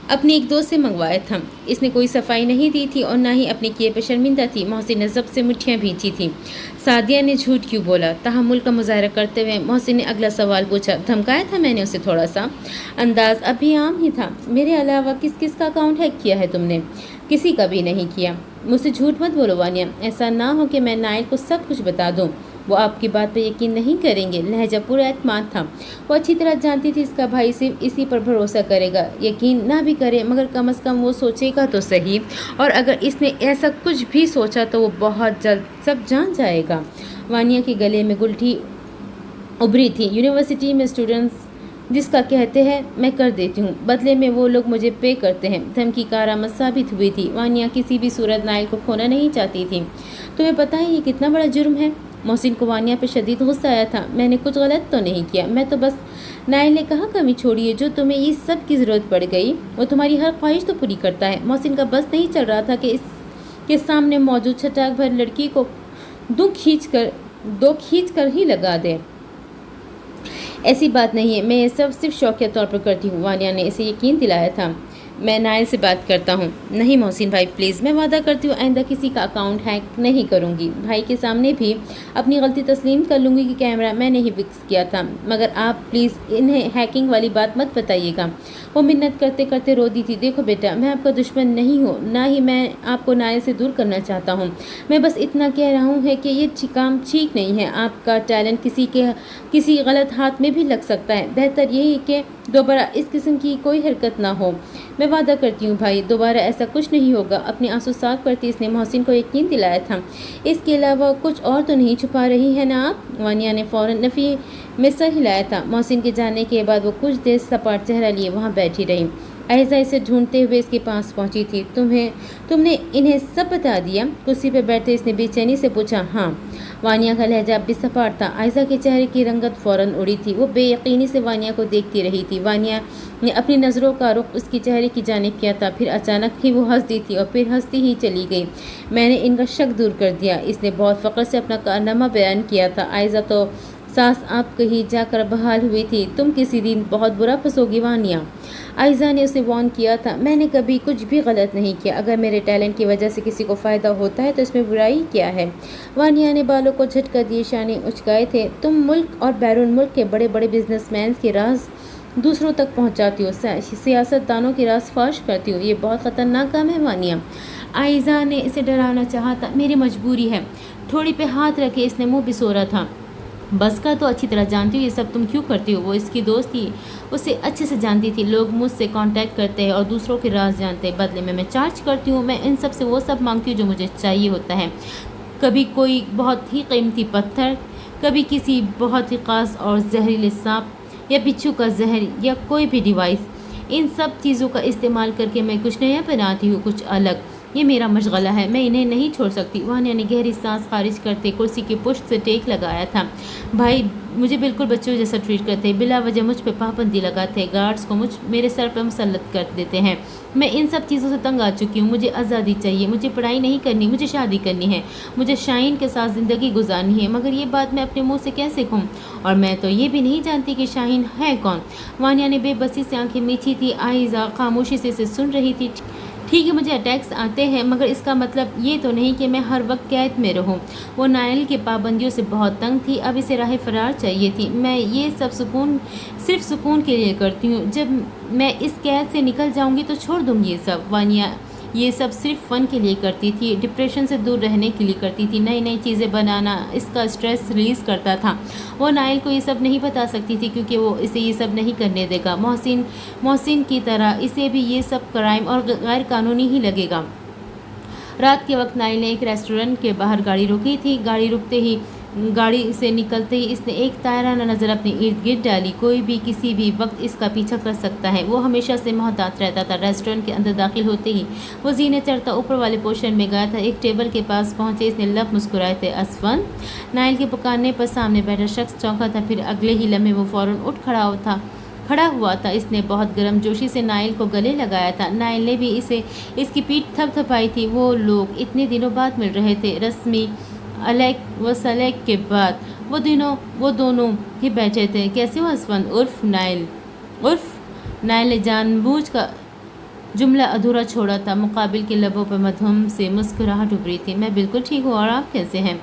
اپنی ایک دوست سے منگوایا تھا۔ اس نے کوئی صفائی نہیں دی تھی اور نہ ہی اپنے کیے پہ شرمندہ تھی۔ محسن نے ضبط سے مٹھیاں بھینچی تھیں۔ سعدیہ نے جھوٹ کیوں بولا؟ تحمل کا مظاہرہ کرتے ہوئے محسن نے اگلا سوال پوچھا۔ دھمکایا تھا میں نے اسے تھوڑا سا؟ انداز اب بھی عام ہی تھا۔ میرے علاوہ کس کا اکاؤنٹ ہیک کیا ہے تم نے؟ کسی کا بھی نہیں کیا۔ مجھ سے جھوٹ مت بولو وانیہ، ایسا نہ ہو کہ میں نائل کو سب کچھ بتا دوں۔ وہ آپ کی بات پہ یقین نہیں کریں گے۔ لہجہ پورا اعتماد تھا۔ وہ اچھی طرح جانتی تھی اس کا بھائی صرف اسی پر بھروسہ کرے گا۔ یقین نہ بھی کرے مگر کم از کم وہ سوچے گا تو صحیح، اور اگر اس نے ایسا کچھ بھی سوچا تو وہ بہت جلد سب جان جائے گا۔ وانیہ کے گلے میں گلٹھی ابھری تھی۔ یونیورسٹی میں اسٹوڈنٹس جس کا کہتے ہیں میں کر دیتی ہوں، بدلے میں وہ لوگ مجھے پے کرتے ہیں۔ دھمکی کارآمد ثابت ہوئی تھی۔ وانیہ کسی بھی صورت نائل کو کھونا نہیں چاہتی تھی۔ تمہیں پتہ ہے یہ کتنا بڑا جرم ہے؟ محسن کو وانیہ پہ شدید غصہ آیا تھا۔ میں نے کچھ غلط تو نہیں کیا، میں تو بس نائل نے کہا کمی چھوڑی ہے جو تمہیں یہ سب کی ضرورت پڑ گئی، وہ تمہاری ہر خواہش تو پوری کرتا ہے۔ محسن کا بس نہیں چل رہا تھا کہ اس کے سامنے موجود چھٹاک بھر لڑکی کو دو کھینچ کر ہی لگا دے۔ ایسی بات نہیں ہے، میں یہ سب صرف شوقیہ طور پر کرتی ہوں۔ وانیہ نے اسے یقین دلایا تھا۔ میں نائل سے بات کرتا ہوں۔ نہیں محسن بھائی پلیز، میں وعدہ کرتی ہوں آئندہ کسی کا اکاؤنٹ ہیک نہیں کروں گی۔ بھائی کے سامنے بھی اپنی غلطی تسلیم کر لوں گی کہ کیمرہ میں نے ہی فکس کیا تھا، مگر آپ پلیز انہیں ہیکنگ والی بات مت بتائیے گا۔ وہ منت کرتے کرتے رو دی تھی۔ دیکھو بیٹا، میں آپ کا دشمن نہیں ہوں، نہ ہی میں آپ کو نائل سے دور کرنا چاہتا ہوں۔ میں بس اتنا کہہ رہا ہوں کہ یہ کام ٹھیک نہیں ہے۔ آپ کا ٹیلنٹ کسی غلط ہاتھ میں بھی لگ سکتا ہے۔ بہتر یہی کہ دوبارہ اس قسم کی کوئی حرکت نہ ہو۔ میں وعدہ کرتی ہوں بھائی، دوبارہ ایسا کچھ نہیں ہوگا۔ اپنے آنسو صاف کرتی اس نے محسن کو یقین دلایا تھا۔ اس کے علاوہ کچھ اور تو نہیں چھپا رہی ہے نا آپ؟ وانیہ نے فوراً نفی میں سر ہلایا تھا۔ محسن کے جانے کے بعد وہ کچھ دیر سپاٹ چہرہ لیے وہاں بیٹھی رہی۔ ایزا اسے ڈھونڈتے ہوئے اس کے پاس پہنچی تھی۔ تم نے انہیں سب بتا دیا؟ کرسی پہ بیٹھتے اس نے بے چینی سے پوچھا۔ ہاں۔ وانیہ کا لہجہ بھی سپاٹ تھا۔ ایزا کے چہرے کی رنگت فوراً اڑی تھی۔ وہ بے یقینی سے وانیہ کو دیکھتی رہی تھی۔ وانیہ نے اپنی نظروں کا رخ اس کے چہرے کی جانب کیا تھا، پھر اچانک ہی وہ ہنس دی تھی اور پھر ہنستی ہی چلی گئی۔ میں نے ان کا شک دور کر دیا۔ اس نے بہت فخر سے اپنا کارنامہ بیان کیا تھا۔ ایزا تو ساس آپ کہیں جا کر بحال ہوئی تھی۔ تم کسی دن بہت برا پھنسو گی وانیہ۔ ایزا نے اسے وارن کیا تھا۔ میں نے کبھی کچھ بھی غلط نہیں کیا۔ اگر میرے ٹیلنٹ کی وجہ سے کسی کو فائدہ ہوتا ہے تو اس میں برائی کیا ہے؟ وانیہ نے بالوں کو جھٹکا دیے شانے اچکائے تھے۔ تم ملک اور بیرون ملک کے بڑے بڑے بزنس مینز کے راز دوسروں تک پہنچاتی ہو، سیاست دانوں کے راز فاش کرتی ہو۔ یہ بہت خطرناک کام ہے وانیہ۔ ایزا نے اسے ڈرانا چاہا تھا۔ میری مجبوری ہے۔ تھوڑی پہ ہاتھ رکھے اس نے منہ بسورا تھا۔ بس کا تو اچھی طرح جانتی ہو یہ سب تم کیوں کرتی ہو۔ وہ اس کی دوست تھی، اسے اچھے سے جانتی تھی۔ لوگ مجھ سے کانٹیکٹ کرتے ہیں اور دوسروں کے راز جانتے ہیں، بدلے میں چارج کرتی ہوں۔ میں ان سب سے وہ سب مانگتی ہوں جو مجھے چاہیے ہوتا ہے۔ کبھی کوئی بہت ہی قیمتی پتھر، کبھی کسی بہت ہی خاص اور زہریلے سانپ یا بچھو کا زہر یا کوئی بھی ڈیوائس۔ ان سب چیزوں کا استعمال کر کے میں کچھ نیا بناتی ہوں، کچھ الگ۔ یہ میرا مشغلہ ہے، میں انہیں نہیں چھوڑ سکتی۔ وانیہ نے گہری سانس خارج کرتے کرسی کی پشت سے ٹیک لگایا تھا۔ بھائی مجھے بالکل بچوں جیسا ٹریٹ کرتے ہیں، بلا وجہ مجھ پہ پابندی لگاتے ہیں، گارڈز کو میرے سر پہ مسلط کر دیتے ہیں۔ میں ان سب چیزوں سے تنگ آ چکی ہوں۔ مجھے آزادی چاہیے، مجھے پڑھائی نہیں کرنی، مجھے شادی کرنی ہے، مجھے شاہین کے ساتھ زندگی گزارنی ہے، مگر یہ بات میں اپنے منہ سے کیسے کہوں؟ اور میں تو یہ بھی نہیں جانتی کہ شاہین ہے کون۔ وانیہ نے بے بسی سے آنکھیں میچھی تھی۔ ایزا خاموشی سے اسے سن رہی تھی۔ ٹھیک ہے مجھے اٹیکس آتے ہیں، مگر اس کا مطلب یہ تو نہیں کہ میں ہر وقت قید میں رہوں۔ وہ نائل کی پابندیوں سے بہت تنگ تھی، اب اسے راہ فرار چاہیے تھی۔ میں یہ سب صرف سکون کے لیے کرتی ہوں۔ جب میں اس قید سے نکل جاؤں گی تو چھوڑ دوں گی یہ سب۔ وانیہ یہ سب صرف فن کے لیے کرتی تھی، ڈپریشن سے دور رہنے کے لیے کرتی تھی، نئی نئی چیزیں بنانا اس کا اسٹریس ریلیز کرتا تھا۔ وہ نائل کو یہ سب نہیں بتا سکتی تھی کیونکہ وہ اسے یہ سب نہیں کرنے دے گا۔ محسن کی طرح اسے بھی یہ سب کرائم اور غیر قانونی ہی لگے گا۔ رات کے وقت نائل نے ایک ریسٹورنٹ کے باہر گاڑی روکی تھی۔ گاڑی سے نکلتے ہی اس نے ایک طائرانہ نظر اپنے ارد گرد ڈالی۔ کوئی بھی کسی بھی وقت اس کا پیچھا کر سکتا ہے۔ وہ ہمیشہ سے محتاط رہتا تھا۔ ریسٹورنٹ کے اندر داخل ہوتے ہی وہ زینے چڑھتا اوپر والے پورشن میں گیا تھا۔ ایک ٹیبل کے پاس پہنچے اس نے لب مسکرائے تھے۔ اسفند؟ نائل کے پکارنے پر سامنے بیٹھا شخص چونکا تھا، پھر اگلے ہی لمحے وہ فوراً اٹھ کھڑا ہوا تھا۔ اس نے بہت گرم جوشی سے نائل کو گلے لگایا تھا۔ نائل نے بھی اس کی پیٹھ تھپ تھپائی تھی۔ وہ لوگ اتنے دنوں بعد مل رہے تھے، رسمی الیک و سلیک کے بعد وہ دونوں ہی بیٹھے تھے۔ کیسے ہو اسفند؟ عرف نائل نے جان بوجھ کا جملہ ادھورا چھوڑا تھا۔ مقابل کے لبوں پر مدھم سے مسکراہٹ ابھری تھی۔ میں بالکل ٹھیک ہوں، اور آپ کیسے ہیں؟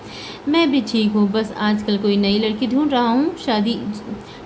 میں بھی ٹھیک ہوں، بس آج کل کوئی نئی لڑکی ڈھونڈ رہا ہوں،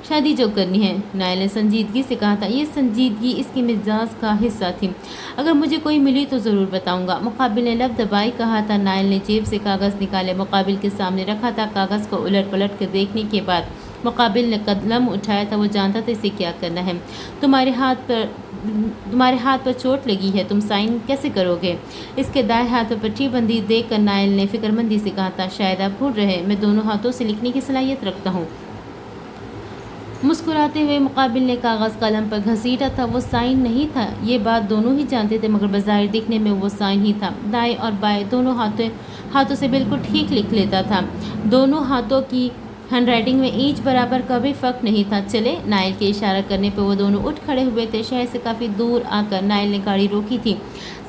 شادی جو کرنی ہے، نائل نے سنجیدگی سے کہا تھا۔ یہ سنجیدگی اس کی مزاج کا حصہ تھی۔ اگر مجھے کوئی ملی تو ضرور بتاؤں گا، مقابل نے لب دبائے کہا تھا۔ نائل نے جیب سے کاغذ نکالے، مقابل کے سامنے رکھا تھا۔ کاغذ کو الٹ پلٹ کر دیکھنے کے بعد مقابل نے قلم اٹھایا تھا۔ وہ جانتا تھا اسے کیا کرنا ہے۔ تمہارے ہاتھ پر چوٹ لگی ہے، تم سائن کیسے کرو گے؟ اس کے دائیں ہاتھ پر پٹی بندی دیکھ کر نائل نے فکرمندی سے کہا تھا۔ شاید آپ بھول رہے، میں دونوں ہاتھوں سے لکھنے کی صلاحیت رکھتا ہوں۔ مسکراتے ہوئے مقابل نے کاغذ قلم پر گھسیٹا تھا۔ وہ سائن نہیں تھا، یہ بات دونوں ہی جانتے تھے، مگر بظاہر دکھنے میں وہ سائن ہی تھا۔ دائیں اور بائیں دونوں ہاتھوں سے بالکل ٹھیک لکھ لیتا تھا۔ دونوں ہاتھوں کی ہینڈ رائٹنگ میں اینچ برابر کا بھی فرق نہیں تھا۔ چلے، نائل کے اشارہ کرنے پہ وہ دونوں اٹھ کھڑے ہوئے تھے۔ شہر سے کافی دور آ کر نائل نے گاڑی روکی تھی۔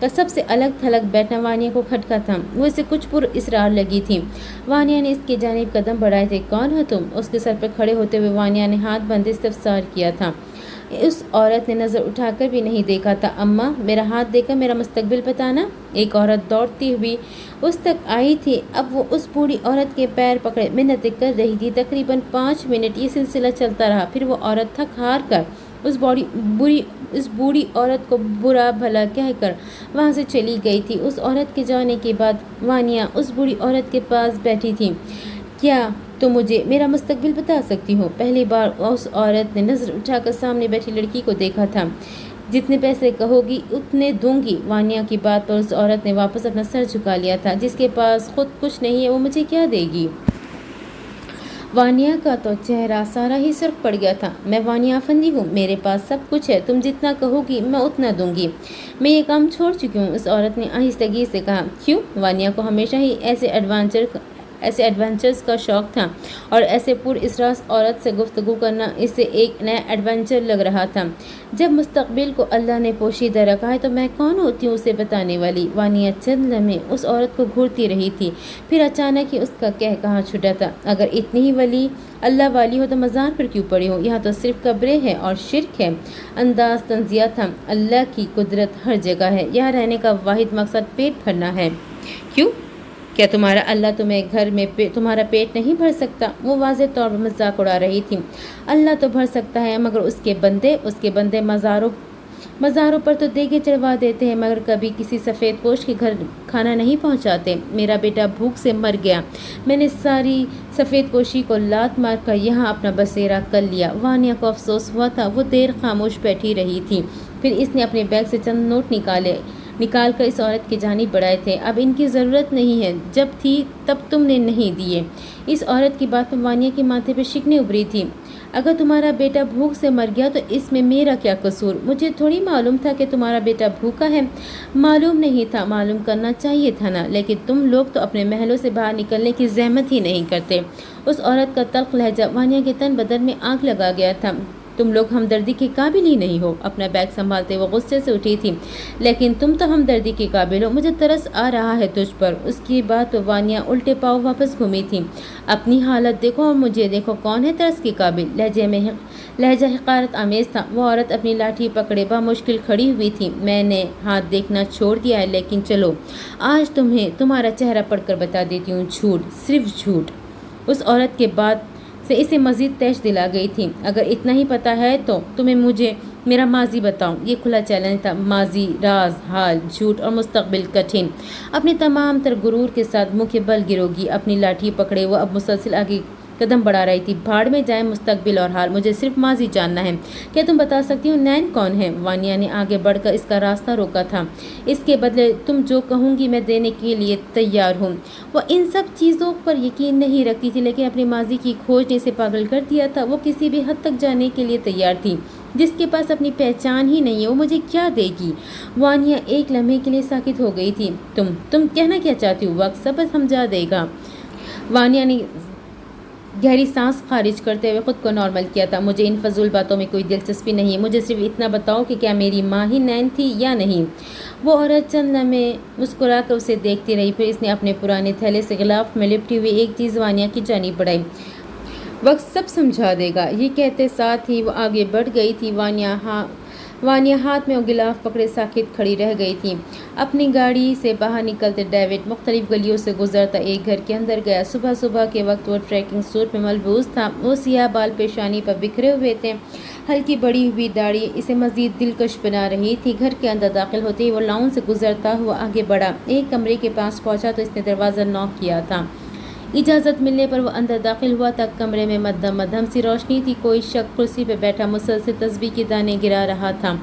کا سب سے الگ تھلگ بیٹھنا وانیہ کو کھٹکا تھا۔ وہ اسے کچھ پر اسرار لگی تھی۔ وانیہ نے اس کی جانب قدم بڑھائے تھے۔ کون ہو تم؟ اس کے سر پر کھڑے ہوتے ہوئے وانیہ نے ہاتھ بندے استفسار کیا تھا۔ اس عورت نے نظر اٹھا کر بھی نہیں دیکھا تھا۔ اماں، میرا ہاتھ دے کر میرا مستقبل بتانا۔ ایک عورت دوڑتی ہوئی اس تک آئی تھی۔ اب وہ اس بوڑھی عورت کے پیر پکڑے منتیں کر رہی تھی۔ تقریباً 5 منٹ یہ سلسلہ چلتا رہا۔ پھر وہ عورت تھک ہار کر اس بوڑھی عورت کو برا بھلا کہہ کر وہاں سے چلی گئی تھی۔ اس عورت کے جانے کے بعد وانیہ اس بوڑھی عورت کے پاس بیٹھی تھی۔ کیا تم مجھے میرا مستقبل بتا سکتی ہو؟ پہلی بار اس عورت نے نظر اٹھا کر سامنے بیٹھی لڑکی کو دیکھا تھا۔ جتنے پیسے کہو گی اتنے دوں گی۔ وانیہ کی بات پر اس عورت نے واپس اپنا سر جھکا لیا تھا۔ جس کے پاس خود کچھ نہیں ہے وہ مجھے کیا دے گی؟ وانیہ کا تو چہرہ سارا ہی سرخ پڑ گیا تھا۔ میں وانیہ افندی ہوں، میرے پاس سب کچھ ہے، تم جتنا کہو گی میں اتنا دوں گی۔ میں یہ کام چھوڑ چکی ہوں، اس عورت نے آہستگی سے کہا۔ کیوں؟ وانیہ کو ہمیشہ ہی ایسے ایڈونچرز کا شوق تھا اور ایسے پر اسرار عورت سے گفتگو کرنا اسے ایک نیا ایڈونچر لگ رہا تھا۔ جب مستقبل کو اللہ نے پوشیدہ رکھا ہے تو میں کون ہوتی ہوں اسے بتانے والی؟ وانیہ چند لمحے اس عورت کو گھورتی رہی تھی، پھر اچانک ہی اس کا کہا چھوٹا تھا۔ اگر اتنی ہی اللہ والی ہو تو مزار پر کیوں پڑی ہو؟ یہاں تو صرف قبریں ہیں اور شرک ہے۔ انداز تنزیہ تھا۔ اللہ کی قدرت ہر جگہ ہے، یہاں رہنے کا واحد مقصد پیٹ بھرنا ہے۔ کیوں؟ کیا تمہارا اللہ تمہیں گھر میں تمہارا پیٹ نہیں بھر سکتا؟ وہ واضح طور پر مذاق اڑا رہی تھی۔ اللہ تو بھر سکتا ہے مگر اس کے بندے مزاروں پر تو دیگیں چڑھوا دیتے ہیں مگر کبھی کسی سفید پوش کے گھر کھانا نہیں پہنچاتے۔ میرا بیٹا بھوک سے مر گیا، میں نے ساری سفید پوشی کو لات مار کر یہاں اپنا بسیرا کر لیا۔ وانیہ کو افسوس ہوا تھا۔ وہ دیر خاموش بیٹھی رہی تھی، پھر اس نے اپنے بیگ سے چند نوٹ نکال کر اس عورت کی جانب بڑھائے تھے۔ اب ان کی ضرورت نہیں ہے، جب تھی تب تم نے نہیں دیے۔ اس عورت کی بات پر وانیہ کے ماتھے پہ شکنیں ابھری تھی۔ اگر تمہارا بیٹا بھوک سے مر گیا تو اس میں میرا کیا قصور؟ مجھے تھوڑی معلوم تھا کہ تمہارا بیٹا بھوکا ہے۔ معلوم نہیں تھا، معلوم کرنا چاہیے تھا نا، لیکن تم لوگ تو اپنے محلوں سے باہر نکلنے کی زحمت ہی نہیں کرتے۔ اس عورت کا تلخ لہجہ وانیہ کے تن بدن میں آگ لگا گیا تھا۔ تم لوگ ہمدردی کے قابل ہی نہیں ہو۔ اپنا بیگ سنبھالتے وہ غصے سے اٹھی تھی۔ لیکن تم تو ہمدردی کے قابل ہو، مجھے ترس آ رہا ہے تجھ پر۔ اس کی بات پر وانیہ الٹے پاؤں واپس گھومی تھی۔ اپنی حالت دیکھو اور مجھے دیکھو، کون ہے ترس کے قابل؟ لہجہ حقارت آمیز تھا۔ وہ عورت اپنی لاٹھی پکڑے بمشکل کھڑی ہوئی تھی۔ میں نے ہاتھ دیکھنا چھوڑ دیا ہے، لیکن چلو آج تمہارا چہرہ پڑھ کر بتا دیتی ہوں، جھوٹ، صرف جھوٹ۔ اس عورت کے بعد سے اسے مزید تیش دلا گئی تھی۔ اگر اتنا ہی پتہ ہے تو تمہیں مجھے میرا ماضی بتاؤ۔ یہ کھلا چیلنج تھا۔ ماضی، راز، حال، جھوٹ اور مستقبل کٹھن۔ اپنے تمام تر غرور کے ساتھ منہ کے بل گروگی اپنی لاٹھی پکڑے وہ اب مسلسل آگے قدم بڑھا رہی تھی۔ بھاڑ میں جائیں مستقبل اور حال، مجھے صرف ماضی جاننا ہے۔ کیا تم بتا سکتی ہو نین کون ہے؟ وانیہ نے آگے بڑھ کر اس کا راستہ روکا تھا۔ اس کے بدلے تم جو کہوں گی میں دینے کے لیے تیار ہوں۔ وہ ان سب چیزوں پر یقین نہیں رکھتی تھی، لیکن اپنی ماضی کی کھوج نے اسے پاگل کر دیا تھا۔ وہ کسی بھی حد تک جانے کے لیے تیار تھی۔ جس کے پاس اپنی پہچان ہی نہیں ہے وہ مجھے کیا دے گی؟ وانیہ ایک لمحے کے لیے ساکت ہو گئی تھی۔ تم کہنا کیا چاہتی ہو؟ وقت سب سمجھا دے گا۔ وانیہ نے گہری سانس خارج کرتے ہوئے خود کو نارمل کیا تھا۔ مجھے ان فضول باتوں میں کوئی دلچسپی نہیں ہے، مجھے صرف اتنا بتاؤ کہ کیا میری ماں ہی نین تھی یا نہیں؟ وہ عورت چند لمحے مسکرا کر اسے دیکھتی رہی، پھر اس نے اپنے پرانے تھیلے سے غلاف میں لپٹی ہوئی ایک چیز وانیہ کی جانب بڑھائی۔ وقت سب سمجھا دے گا، یہ کہتے ساتھ ہی وہ آگے بڑھ گئی تھی۔ وانیہ ہاتھ میں وہ غلاف پکڑے ساکت کھڑی رہ گئی تھی۔ اپنی گاڑی سے باہر نکلتے ڈیوڈ مختلف گلیوں سے گزرتا ایک گھر کے اندر گیا۔ صبح کے وقت وہ ٹریکنگ سوٹ میں ملبوس تھا۔ وہ سیاہ بال پیشانی پر بکھرے ہوئے تھے، ہلکی بڑی ہوئی داڑھی اسے مزید دلکش بنا رہی تھی۔ گھر کے اندر داخل ہوتے ہی وہ لاؤن سے گزرتا ہوا آگے بڑھا۔ ایک کمرے کے پاس پہنچا تو اس نے دروازہ نوک کیا تھا۔ اجازت ملنے پر وہ اندر داخل ہوا تھا۔ کمرے میں مدھم سی روشنی تھی۔ کوئی شخص کرسی پہ بیٹھا مسلسل تسبیح کے دانے گرا رہا تھا۔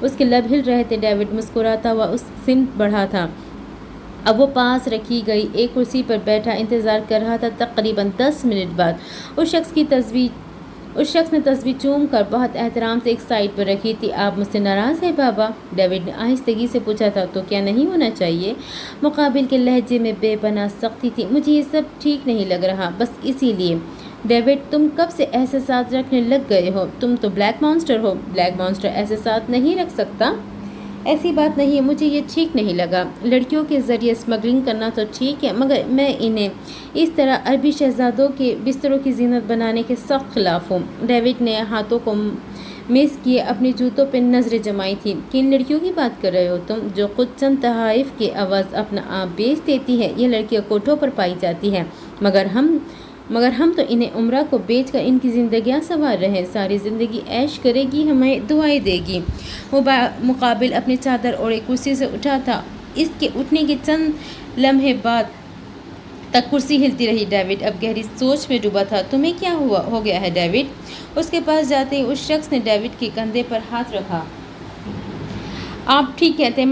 اس کے لب ہل رہے تھے۔ ڈیوڈ مسکراتا ہوا اس سمت بڑھا تھا۔ اب وہ پاس رکھی گئی ایک کرسی پر بیٹھا انتظار کر رہا تھا۔ تقریباً 10 منٹ بعد اس شخص نے تسبیح چوم کر بہت احترام سے ایک سائڈ پر رکھی تھی۔ آپ مجھ سے ناراض ہیں بابا؟ ڈیوڈ نے آہستگی سے پوچھا تھا۔ تو کیا نہیں ہونا چاہیے؟ مقابل کے لہجے میں بے پناہ سختی تھی۔ مجھے یہ سب ٹھیک نہیں لگ رہا، بس اسی لیے۔ ڈیوڈ، تم کب سے احساسات رکھنے لگ گئے ہو؟ تم تو بلیک مانسٹر ہو۔ بلیک مانسٹر احساسات نہیں رکھ سکتا؟ ایسی بات نہیں ہے، مجھے یہ ٹھیک نہیں لگا۔ لڑکیوں کے ذریعے اسمگلنگ کرنا تو ٹھیک ہے، مگر میں انہیں اس طرح عربی شہزادوں کے بستروں کی زینت بنانے کے سخت خلاف ہوں۔ ڈیوڈ نے ہاتھوں کو میز کیے اپنے جوتوں پہ نظریں جمائی تھی۔ کن لڑکیوں کی بات کر رہے ہو تم، جو خود چند تحائف کے عوض اپنا آپ بیچ دیتی ہے؟ یہ لڑکیاں کوٹھوں پر پائی جاتی ہیں، مگر ہم تو انہیں عمرہ کو بیچ کر ان کی زندگیاں سنوار رہے ہیں۔ ساری زندگی عیش کرے گی، ہمیں دعائیں دے گی۔ وہ مقابل اپنی چادر اوڑھے کرسی سے اٹھا تھا۔ اس کے اٹھنے کے چند لمحے بعد تک کرسی ہلتی رہی۔ ڈیوڈ اب گہری سوچ میں ڈوبا تھا۔ تمہیں کیا ہو گیا ہے ڈیوڈ؟ اس کے پاس جاتے ہی اس شخص نے ڈیوڈ کے کندھے پر ہاتھ رکھا۔ آپ ٹھیک کہتے ہیں،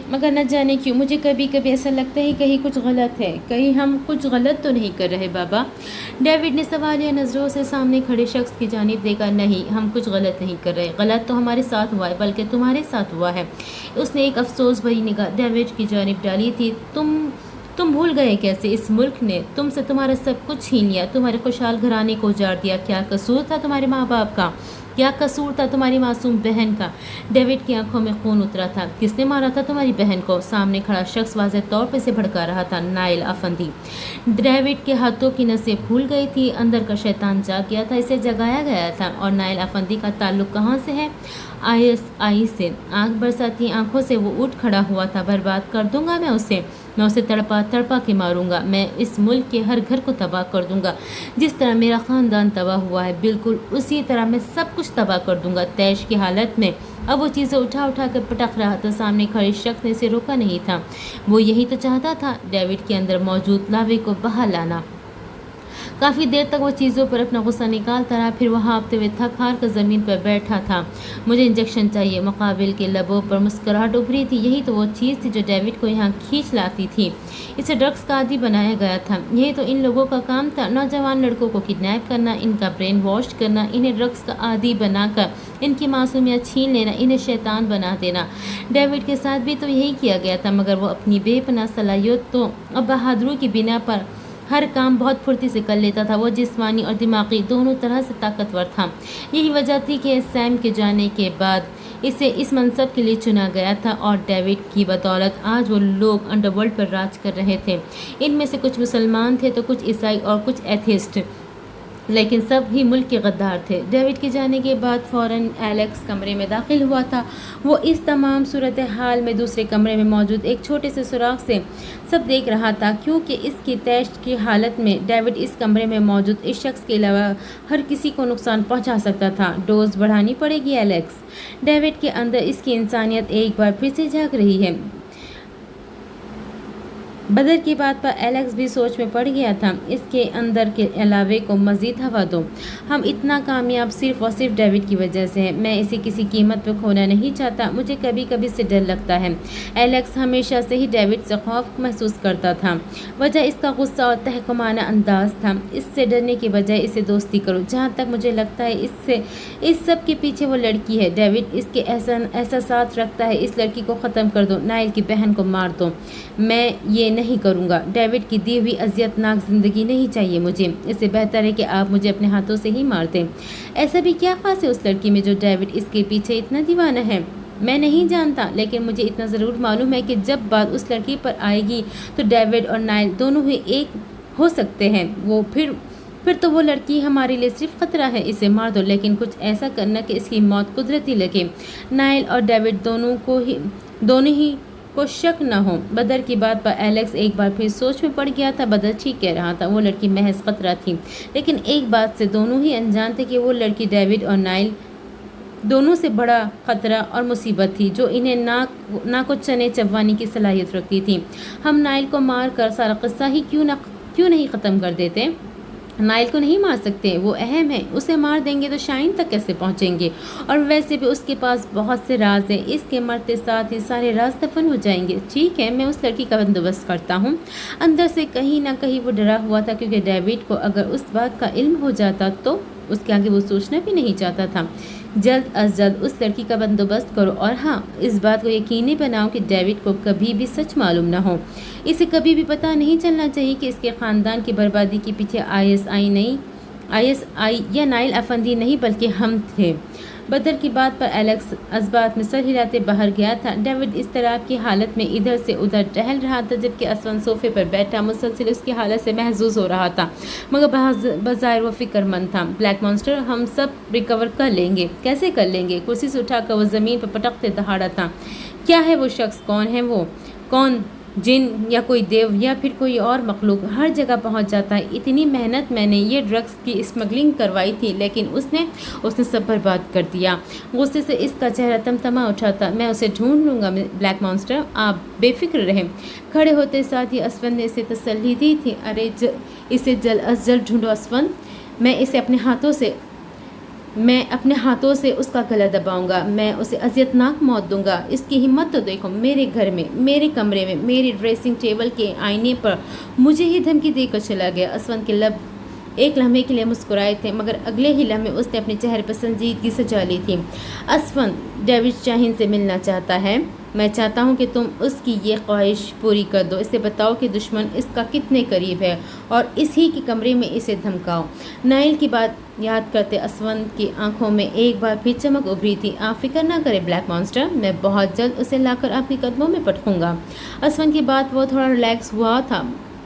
مگر نہ جانے کیوں مجھے کبھی کبھی ایسا لگتا ہے کہیں کچھ غلط ہے۔ کہیں ہم کچھ غلط تو نہیں کر رہے بابا؟ ڈیوڈ نے سوالیہ نظروں سے سامنے کھڑے شخص کی جانب دیکھا۔ نہیں، ہم کچھ غلط نہیں کر رہے۔ غلط تو ہمارے ساتھ ہوا ہے، بلکہ تمہارے ساتھ ہوا ہے۔ اس نے ایک افسوس بھری نگاہ ڈیوڈ کی جانب ڈالی تھی۔ تم بھول گئے کیسے؟ اس ملک نے تم سے تمہارا سب کچھ چھین لیا، تمہارے خوشحال گھرانے کو اجاڑ دیا۔ کیا قصور تھا تمہارے ماں باپ کا؟ کیا قصور تھا تمہاری معصوم بہن کا؟ ڈیوڈ کی آنکھوں میں خون اترا تھا۔ کس نے مارا تھا تمہاری بہن کو؟ سامنے کھڑا شخص واضح طور پر اسے بھڑکا رہا تھا۔ نائل افندی۔ ڈیوڈ کے ہاتھوں کی نسیں پھول گئی تھی۔ اندر کا شیطان جاگ گیا تھا، اسے جگایا گیا تھا۔ اور نائل افندی کا تعلق کہاں سے ہے؟ ISI سے۔ آنکھ برساتی آنکھوں سے وہ اٹھ کھڑا ہوا تھا۔ برباد کر دوں گا میں اسے تڑپا کے ماروں گا۔ میں اس ملک کے ہر گھر کو تباہ کر دوں گا۔ جس طرح میرا خاندان تباہ ہوا ہے، بالکل اسی طرح میں سب کچھ تباہ کر دوں گا۔ تیش کی حالت میں اب وہ چیزیں اٹھا کر پٹک رہا تھا۔ سامنے کھڑے شخص نے اسے روکا نہیں تھا۔ وہ یہی تو چاہتا تھا، ڈیوڈ کے اندر موجود لاوے کو باہر لانا۔ کافی دیر تک وہ چیزوں پر اپنا غصہ نکالتا رہا، پھر وہ ہانپتے ہوئے تھک ہار کر زمین پر بیٹھا تھا۔ مجھے انجیکشن چاہیے۔ مقابل کے لبوں پر مسکراہٹ ابھری تھی۔ یہی تو وہ چیز تھی جو ڈیوڈ کو یہاں کھینچ لاتی تھی۔ اسے ڈرگس کا عادی بنایا گیا تھا۔ یہی تو ان لوگوں کا کام تھا، نوجوان لڑکوں کو کڈنیپ کرنا، ان کا برین واش کرنا، انہیں ڈرگس کا عادی بنا کر ان کی معصومیت چھین لینا، انہیں شیطان بنا دینا۔ ڈیوڈ کے ساتھ بھی تو یہی کیا گیا تھا، مگر وہ اپنی بے پناہ صلاحیتوں اور بہادری کی بنا پر ہر کام بہت پھرتی سے کر لیتا تھا۔ وہ جسمانی اور دماغی دونوں طرح سے طاقتور تھا۔ یہی وجہ تھی کہ سیم کے جانے کے بعد اسے اس منصب کے لیے چنا گیا تھا، اور ڈیوڈ کی بدولت آج وہ لوگ انڈر ورلڈ پر راج کر رہے تھے۔ ان میں سے کچھ مسلمان تھے تو کچھ عیسائی اور کچھ ایتھیسٹ، لیکن سب ہی ملک کے غدار تھے۔ ڈیوڈ کے جانے کے بعد فوراً ایلیکس کمرے میں داخل ہوا تھا۔ وہ اس تمام صورتحال میں دوسرے کمرے میں موجود ایک چھوٹے سے سوراخ سے سب دیکھ رہا تھا، کیونکہ اس کی تیش کی حالت میں ڈیوڈ اس کمرے میں موجود اس شخص کے علاوہ ہر کسی کو نقصان پہنچا سکتا تھا۔ ڈوز بڑھانی پڑے گی ایلیکس۔ ڈیوڈ کے اندر اس کی انسانیت ایک بار پھر سے جاگ رہی ہے۔ بدر کی بات پر ایلیکس بھی سوچ میں پڑ گیا تھا۔ اس کے اندر کے علاوے کو مزید ہوا دو۔ ہم اتنا کامیاب صرف اور صرف ڈیوڈ کی وجہ سے ہیں۔ میں اسے کسی قیمت پہ کھونا نہیں چاہتا۔ مجھے کبھی کبھی سے ڈر لگتا ہے۔ ایلیکس ہمیشہ سے ہی ڈیوڈ سے خوف محسوس کرتا تھا۔ وجہ اس کا غصہ اور تحکمانہ انداز تھا۔ اس سے ڈرنے کے بجائے اسے دوستی کرو۔ جہاں تک مجھے لگتا ہے اس سب کے پیچھے وہ لڑکی ہے۔ ڈیوڈ اس کے احساسات رکھتا ہے۔ اس لڑکی کو ختم کر دو، نائل کی بہن کو مار دو۔ میں یہ نہیں کروں گا۔ ڈیوڈ کی دی ہوئی اذیت ناک زندگی نہیں چاہیے مجھے۔ اس سے بہتر ہے کہ آپ مجھے اپنے ہاتھوں سے ہی مار دیں۔ ایسا بھی کیا خاص ہے اس لڑکی میں جو ڈیوڈ اس کے پیچھے اتنا دیوانہ ہے؟ میں نہیں جانتا، لیکن مجھے اتنا ضرور معلوم ہے کہ جب بات اس لڑکی پر آئے گی تو ڈیوڈ اور نائل دونوں ہی ایک ہو سکتے ہیں۔ پھر تو وہ لڑکی ہمارے لیے صرف خطرہ ہے۔ اسے مار دو، لیکن کچھ ایسا کرنا کہ اس کی موت قدرتی لگے۔ نائل اور ڈیوڈ دونوں ہی کو شک نہ ہو۔ بدر کی بات پر ایلیکس ایک بار پھر سوچ میں پڑ گیا تھا۔ بدر ٹھیک کہہ رہا تھا، وہ لڑکی محض خطرہ تھی، لیکن ایک بات سے دونوں ہی انجان تھے کہ وہ لڑکی ڈیوڈ اور نائل دونوں سے بڑا خطرہ اور مصیبت تھی، جو انہیں نہ کو چنے چبوانے کی صلاحیت رکھتی تھی۔ ہم نائل کو مار کر سارا قصہ ہی کیوں نہیں ختم کر دیتے؟ نائل کو نہیں مار سکتے، وہ اہم ہے۔ اسے مار دیں گے تو شاہین تک کیسے پہنچیں گے؟ اور ویسے بھی اس کے پاس بہت سے راز ہیں۔ اس کے مرتے ساتھ ہی سارے راز دفن ہو جائیں گے۔ ٹھیک ہے، میں اس لڑکی کا بندوبست کرتا ہوں۔ اندر سے کہیں نہ کہیں وہ ڈرا ہوا تھا، کیونکہ ڈیوڈ کو اگر اس بات کا علم ہو جاتا تو اس کے آگے وہ سوچنا بھی نہیں چاہتا تھا۔ جلد از جلد اس لڑکی کا بندوبست کرو، اور ہاں، اس بات کو یقینی بناؤ کہ ڈیوڈ کو کبھی بھی سچ معلوم نہ ہو۔ اسے کبھی بھی پتہ نہیں چلنا چاہیے کہ اس کے خاندان کی بربادی کے پیچھے ISI نہیں، ISI یا نائل افندی نہیں بلکہ ہم تھے۔ بدر کی بات پر ایلیکس اسبات میں سر ہلاتے باہر گیا تھا۔ ڈیوڈ اس طرح کی حالت میں ادھر سے ادھر ٹہل رہا تھا جبکہ اسون صوفے پر بیٹھا مسلسل اس کی حالت سے محظوظ ہو رہا تھا، مگر بظاہر وہ فکر مند تھا۔ بلیک مانسٹر، ہم سب ریکور کر لیں گے۔ کیسے کر لیں گے؟ کرسی سے اٹھا کر وہ زمین پر پٹکتے دہاڑا تھا۔ کیا ہے وہ شخص؟ کون ہے وہ؟ کون؟ جن یا کوئی دیو یا پھر کوئی اور مخلوق؟ ہر جگہ پہنچ جاتا ہے۔ اتنی محنت میں نے یہ ڈرگس کی اسمگلنگ کروائی تھی لیکن اس نے سب برباد کر دیا۔ غصے سے اس کا چہرہ تمتما اٹھا تھا۔ میں اسے ڈھونڈ لوں گا بلیک مانسٹر، آپ بے فکر رہیں۔ کھڑے ہوتے ساتھ ہی اسون نے اسے تسلی دی تھی۔ ارے اسے جلد از جلد ڈھونڈو اسون، میں اپنے ہاتھوں سے اس کا گلا دباؤں گا، میں اسے اذیت ناک موت دوں گا۔ اس کی ہمت تو دیکھو، میرے گھر میں، میرے کمرے میں، میری ڈریسنگ ٹیبل کے آئینے پر مجھے ہی دھمکی دے کر چلا گیا۔ اسون کے لب ایک لمحے کے لیے مسکرائے تھے مگر اگلے ہی لمحے اس نے اپنے چہرے پر سنجیدگی سجا لی تھی۔ اسون ڈیوڈ شاہین سے ملنا چاہتا ہے۔ میں چاہتا ہوں کہ تم اس کی یہ خواہش پوری کر دو۔ اسے بتاؤ کہ دشمن اس کا کتنے قریب ہے اور اسی کے کمرے میں اسے دھمکاؤ۔ نائل کی بات یاد کرتے اسون کی آنکھوں میں ایک بار پھر چمک ابھری تھی۔ آپ فکر نہ کریں بلیک مانسٹر، میں بہت جلد اسے لا کر آپ کے قدموں میں پٹکوں گا۔ اسون کی بات وہ تھوڑا ریلیکس ہوا تھا۔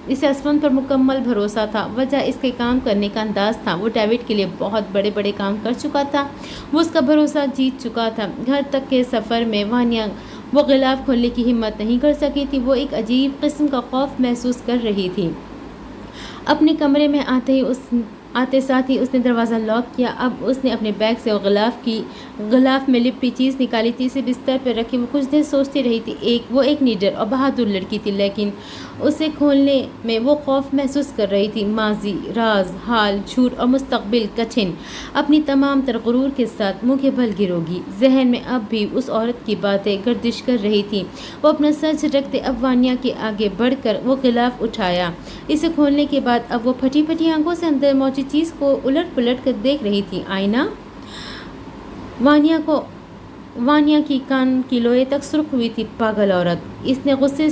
اسے اسون پر مکمل بھروسہ تھا۔ وجہ اس کے کام کرنے کا انداز تھا۔ وہ ڈیوڈ کے لیے بہت بڑے بڑے کام کر چکا تھا، وہ اس کا بھروسہ جیت چکا تھا۔ گھر تک کے سفر میں وانیا وہ غلاف کھولنے کی ہمت نہیں کر سکی تھی۔ وہ ایک عجیب قسم کا خوف محسوس کر رہی تھی۔ اپنے کمرے میں آتے ساتھ ہی اس نے دروازہ لاک کیا۔ اب اس نے اپنے بیگ سے غلاف میں لپٹی چیز نکالی تھی، اسے بستر پر رکھی۔ وہ کچھ دیر سوچتی رہی تھی۔ وہ ایک نڈر اور بہادر لڑکی تھی لیکن اسے کھولنے میں وہ خوف محسوس کر رہی تھی۔ ماضی، راز، حال، جھوٹ اور مستقبل کٹھن اپنی تمام تر غرور کے ساتھ منہ کے بل گروگی۔ ذہن میں اب بھی اس عورت کی باتیں گردش کر رہی تھی۔ وہ اپنا سر جھٹکتے اب وانیا کے آگے بڑھ کر وہ غلاف اٹھایا۔ اسے کھولنے کے بعد اب وہ پھٹی پھٹی آنکھوں سے اندر موجود چیز کو الٹ پلٹ کر دیکھ رہی تھی۔ آئینہ؟ وانیا کی کان کی لوئے تک سرخ ہوئی تھی۔ پاگل عورت! اس نے غصے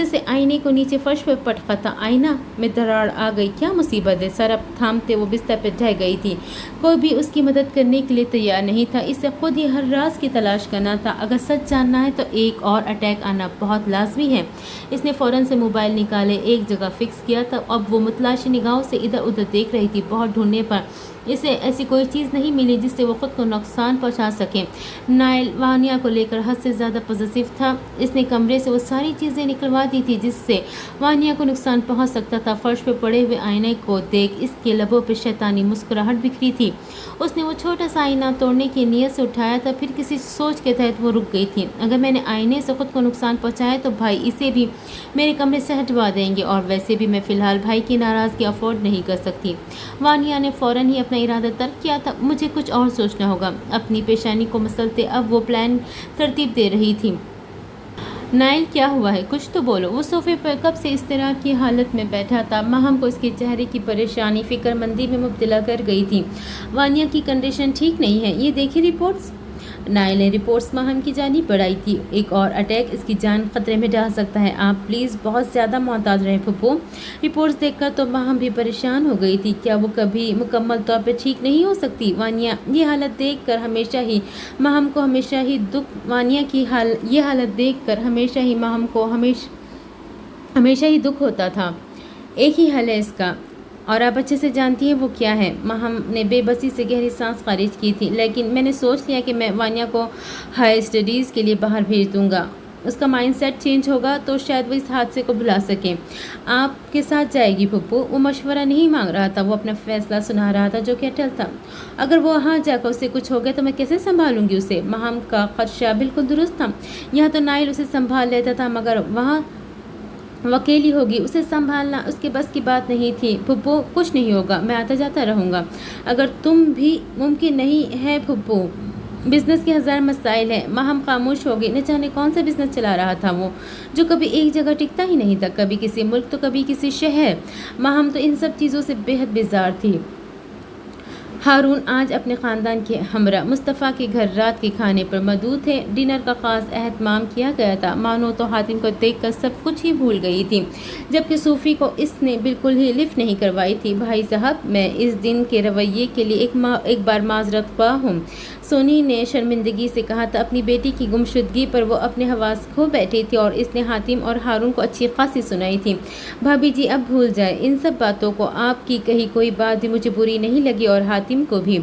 سے آئینے کو نیچے فرش پر پٹکا تھا۔ آئینہ میں دراڑ آ گئی، کیا مصیبت ہے؟ سر تھامتے وہ بستر پہ ڈھہ گئی تھی۔ کوئی بھی اس کی مدد کرنے کے لیے تیار نہیں تھا۔ اسے خود ہی ہر راز کی تلاش کرنا تھا۔ اگر سچ جاننا ہے تو ایک اور اٹیک آنا بہت لازمی ہے۔ اس نے فوراً سے موبائل نکالے، ایک جگہ فکس کیا تھا۔ اب وہ متلاشی نگاہوں سے ادھر ادھر دیکھ رہی تھی۔ بہت ڈھونڈنے پر اسے ایسی کوئی چیز نہیں ملی جس سے وہ خود کو نقصان پہنچا سکے۔ نائل وانیا کو لے کر حد سے زیادہ پوزیسو تھا۔ اس نے کمرے سے وہ ساری چیزیں نکلوا دی تھی جس سے وانیا کو نقصان پہنچ سکتا تھا۔ فرش پہ پڑے ہوئے آئینے کو دیکھ اس کے لبوں پہ شیطانی مسکراہٹ بکھری تھی۔ اس نے وہ چھوٹا سا آئینہ توڑنے کی نیت سے اٹھایا تھا، پھر کسی سوچ کے تحت وہ رک گئی تھی۔ اگر میں نے آئینے سے خود کو نقصان پہنچایا تو بھائی اسے بھی میرے کمرے سے ہٹوا دیں گے، اور ویسے بھی میں فی الحال بھائی کی ناراضگی افورڈ نہیں کر سکتی۔ وانیا نے فوراً ہی اپنا ارادہ ترک کیا تھا۔ مجھے کچھ اور سوچنا ہوگا۔ اپنی پیشانی کو مسلتے اب وہ پلان ترتیب دے رہی تھی۔ نائل کیا ہوا ہے؟ کچھ تو بولو۔ وہ صوفے پر کب سے اضطراب کی حالت میں بیٹھا تھا۔ ماہم کو اس کے چہرے کی پریشانی فکر مندی میں مبتلا کر گئی تھی۔ وانیا کی کنڈیشن ٹھیک نہیں ہے، یہ دیکھیں رپورٹس۔ نائل نے رپورٹس ماہم کی جانب بڑھائی تھی۔ ایک اور اٹیک اس کی جان خطرے میں ڈال سکتا ہے، آپ پلیز بہت زیادہ محتاط رہیں پھپھو۔ رپورٹس دیکھ کر تو ماہم بھی پریشان ہو گئی تھی۔ کیا وہ کبھی مکمل طور پر ٹھیک نہیں ہو سکتی؟ وانیا یہ حالت دیکھ کر ہمیشہ ہی ماہم کو ہمیشہ ہی دکھ ہوتا تھا۔ ایک ہی حل ہے اس کا، اور آپ اچھے سے جانتی ہیں وہ کیا ہے۔ ماہم نے بے بسی سے گہری سانس خارج کی تھی۔ لیکن میں نے سوچ لیا کہ میں وانیا کو ہائر اسٹڈیز کے لیے باہر بھیج دوں گا۔ اس کا مائنڈ سیٹ چینج ہوگا تو شاید وہ اس حادثے کو بھلا سکے۔ آپ کے ساتھ جائے گی پھپھو۔ وہ مشورہ نہیں مانگ رہا تھا، وہ اپنا فیصلہ سنا رہا تھا جو کہ اٹل تھا۔ اگر وہ وہاں جا کر اسے کچھ ہو گیا تو میں کیسے سنبھالوں گی اسے؟ ماہم کا خدشہ بالکل درست تھا۔ یہاں تو نائل اسے سنبھال لیتا تھا مگر وہاں وہ اکیلی ہوگی، اسے سنبھالنا اس کے بس کی بات نہیں تھی۔ پھپھو کچھ نہیں ہوگا، میں آتا جاتا رہوں گا۔ اگر تم بھی ممکن نہیں ہے پھپھو، بزنس کے ہزار مسائل ہیں۔ ماہم خاموش ہو گئی۔ نہ جانے کون سا بزنس چلا رہا تھا وہ، جو کبھی ایک جگہ ٹکتا ہی نہیں تھا، کبھی کسی ملک تو کبھی کسی شہر۔ ماہم تو ان سب چیزوں سے بے حد بیزار تھی۔ ہارون آج اپنے خاندان کے ہمراہ مصطفیٰ کے گھر رات کے کھانے پر مدعو تھے۔ ڈنر کا خاص اہتمام کیا گیا تھا۔ مانو تو حاتم کو دیکھ کر سب کچھ ہی بھول گئی تھی، جبکہ صوفی کو اس نے بالکل ہی لفٹ نہیں کروائی تھی۔ بھائی صاحب، میں اس دن کے رویے کے لیے ایک بار معذرت خواہ ہوں، سونی نے شرمندگی سے کہا تھا۔ اپنی بیٹی کی گمشدگی پر وہ اپنے حواس کھو بیٹھی تھی اور اس نے حاتم اور ہارون کو اچھی خاصی سنائی تھی۔ بھابی جی اب بھول جائے ان سب باتوں کو، آپ کی کہی کوئی بات بھی مجھے بری نہیں لگی اور حاتم کو بھی۔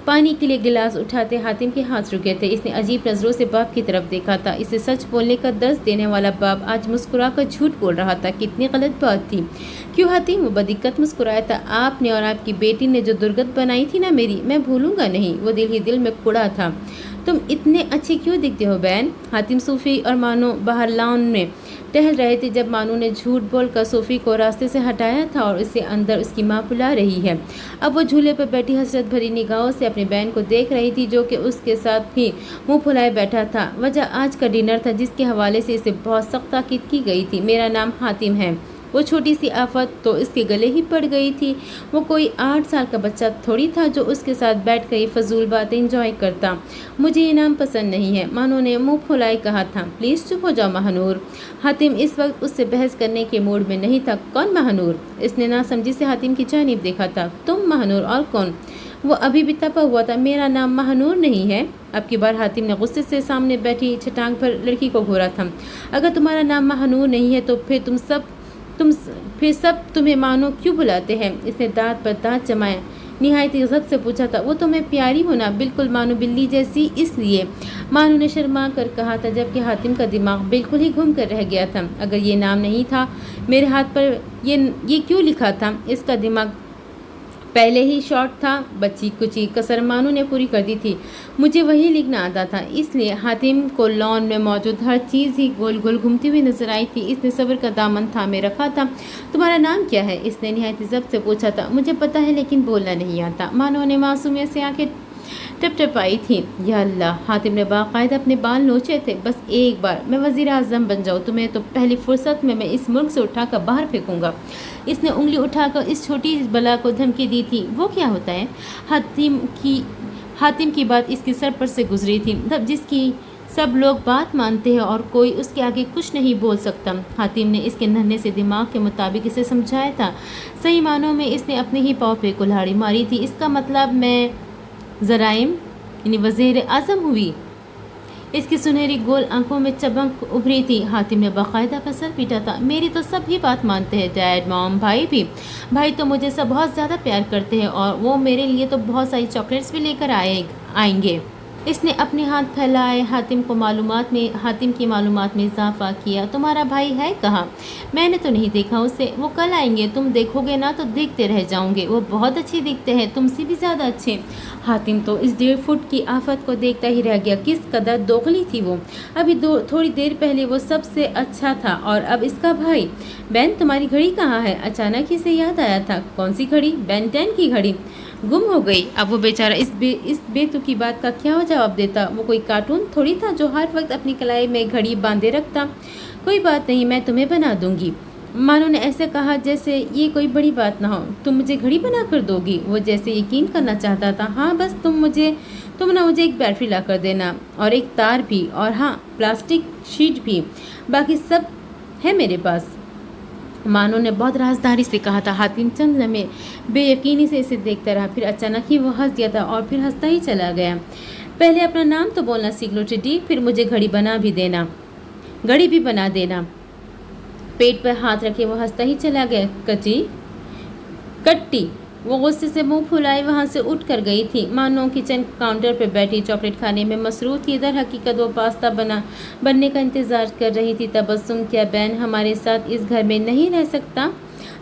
پانی کے لیے گلاس اٹھاتے حاتم کے ہاتھ رکے تھے۔ اس نے عجیب نظروں سے باپ کی طرف دیکھا تھا۔ اسے سچ بولنے کا درس دینے والا باپ آج مسکرا کر جھوٹ بول رہا تھا۔ کتنی غلط بات تھی۔ کیوں حاتم؟ وہ بدقت مسکرایا تھا۔ آپ نے اور آپ کی بیٹی نے جو درگت بنائی تھی نا میری، میں بھولوں گا نہیں۔ وہ دل ہی دل میں کڑا تھا۔ تم اتنے اچھے کیوں دکھتے ہو بہن؟ حاتم، صوفی اور مانو باہر لان میں ٹہل رہے تھے جب مانو نے جھوٹ بول کر صوفی کو راستے سے ہٹایا تھا اور اسے اندر اس کی ماں بلا رہی ہے۔ اب وہ جھولے پر بیٹھی حسرت بھری نگاہوں سے اپنی بہن کو دیکھ رہی تھی جو کہ اس کے ساتھ ہی منہ پھلائے بیٹھا تھا۔ وجہ آج کا ڈنر تھا جس کے حوالے سے اسے بہت سخت تاکید کی گئی تھی۔ میرا نام حاتم ہے۔ وہ چھوٹی سی آفت تو اس کے گلے ہی پڑ گئی تھی۔ وہ کوئی 8 سال کا بچہ تھوڑی تھا جو اس کے ساتھ بیٹھ کر یہ فضول باتیں انجوائے کرتا۔ مجھے یہ نام پسند نہیں ہے، مانو نے منہ پھلائے کہا تھا۔ پلیز چپ ہو جاؤ مہنور۔ حاتم اس وقت اس سے بحث کرنے کے موڈ میں نہیں تھا۔ کون مہنور؟ اس نے ناسمجھی سے حاتم کی جانب دیکھا تھا۔ تم مہنور اور کون؟ وہ ابھی بھی تپا ہوا تھا۔ میرا نام مہنور نہیں ہے۔ اب کی بار حاتم نے غصے سے سامنے بیٹھی چھٹانگ پر لڑکی کو گھورا تھا۔ اگر تمہارا نام مہنور نہیں ہے تو پھر سب تمہیں مانو کیوں بلاتے ہیں؟ اس نے دانت پر دانت جمائے نہایت غضب سے پوچھا تھا۔ وہ تمہیں پیاری ہونا، بالکل مانو بلی جیسی، اس لیے مانو نے شرما کر کہا تھا، جبکہ حاتم کا دماغ بالکل ہی گھوم کر رہ گیا تھا۔ اگر یہ نام نہیں تھا میرے ہاتھ پر یہ کیوں لکھا تھا؟ اس کا دماغ پہلے ہی شارٹ تھا۔ بچی کچی کسر مانو نے پوری کر دی تھی۔ مجھے وہی لکھنا آتا تھا، اس لیے حاتم کو لان میں موجود ہر چیز ہی گول گول گھومتی ہوئی نظر آئی تھی۔ اس نے صبر کا دامن تھامے رکھا تھا۔ تمہارا نام کیا ہے؟ اس نے نہایت ضبط سے پوچھا تھا۔ مجھے پتا ہے لیکن بولنا نہیں آتا، مانو نے معصومیت سے آنکھیں ٹپ ٹپائی تھی۔ یا اللہ، حاتم نے باقاعدہ اپنے بال نوچے تھے۔ بس ایک بار میں وزیر اعظم بن جاؤں، تمہیں تو پہلی فرصت میں اس ملک سے اٹھا کر باہر پھینکوں گا۔ اس نے انگلی اٹھا کر اس چھوٹی بلا کو دھمکی دی تھی۔ وہ کیا ہوتا ہے؟ حاتم کی بات اس کی سر پر سے گزری تھی، جس کی سب لوگ بات مانتے ہیں اور کوئی اس کے آگے کچھ نہیں بول سکتا۔ حاتم نے اس کے ننھے سے دماغ کے مطابق اسے سمجھایا تھا۔ صحیح معنوں میں اس نے اپنے ہی پاؤں پہ کلہاڑی ماری تھی۔ اس کا مطلب میں زرائم یعنی وزیر اعظم ہوئی؟ اس کی سنہری گول آنکھوں میں چمک ابھری تھی۔ حاتم نے باقاعدہ اپنا سر پیٹا تھا۔ میری تو سب ہی بات مانتے ہیں، ڈیڈ، مام، بھائی بھی۔ بھائی تو مجھے سب بہت زیادہ پیار کرتے ہیں اور وہ میرے لیے تو بہت ساری چاکلیٹس بھی لے کر آئیں گے۔ اس نے اپنے ہاتھ پھیلائے حاتم کی معلومات میں اضافہ کیا۔ تمہارا بھائی ہے کہاں؟ میں نے تو نہیں دیکھا اسے۔ وہ کل آئیں گے، تم دیکھو گے نا تو دیکھتے رہ جاؤں گے۔ وہ بہت اچھے دکھتے ہیں، تم سے بھی زیادہ اچھے۔ حاتم تو اس 1.5 فٹ کی آفت کو دیکھتا ہی رہ گیا۔ کس قدر دوغلی تھی وہ! ابھی تھوڑی دیر پہلے وہ سب سے اچھا تھا اور اب اس کا بھائی۔ بین، تمہاری گھڑی کہاں ہے؟ اچانک اسے یاد آیا تھا۔ کون سی گھڑی؟ بین 10 کی گھڑی گم ہو گئی۔ اب وہ بیچارہ اس بے تکی بات کا کیا جواب دیتا؟ وہ کوئی کارٹون تھوڑی تھا جو ہر وقت اپنی کلائی میں گھڑی باندھے رکھتا۔ کوئی بات نہیں، میں تمہیں بنا دوں گی۔ مانو نے ایسے کہا جیسے یہ کوئی بڑی بات نہ ہو۔ تم مجھے گھڑی بنا کر دو گی؟ وہ جیسے یقین کرنا چاہتا تھا۔ ہاں، بس تم نہ مجھے ایک بیٹری لا کر دینا اور ایک تار بھی، اور ہاں، پلاسٹک شیٹ بھی، باقی سب ہے میرے پاس۔ مانو نے بہت رازداری سے کہا تھا۔ حاتم چند لمحے بے یقینی سے اسے دیکھتا رہا، پھر اچانک ہی وہ ہنس دیا تھا اور پھر ہنستا ہی چلا گیا۔ پہلے اپنا نام تو بولنا سیکھ لو ٹڈی، پھر مجھے گھڑی بھی بنا دینا۔ پیٹ پر ہاتھ رکھے وہ ہنستا ہی چلا گیا۔ کٹی وہ غصے سے منہ پھلائے وہاں سے اٹھ کر گئی تھی۔ مانو کچن کاؤنٹر پہ بیٹھی چاکلیٹ کھانے میں مصروف تھی۔ در حقیقت وہ پاستا بننے کا انتظار کر رہی تھی۔ تبسم، کیا بین ہمارے ساتھ اس گھر میں نہیں رہ سکتا؟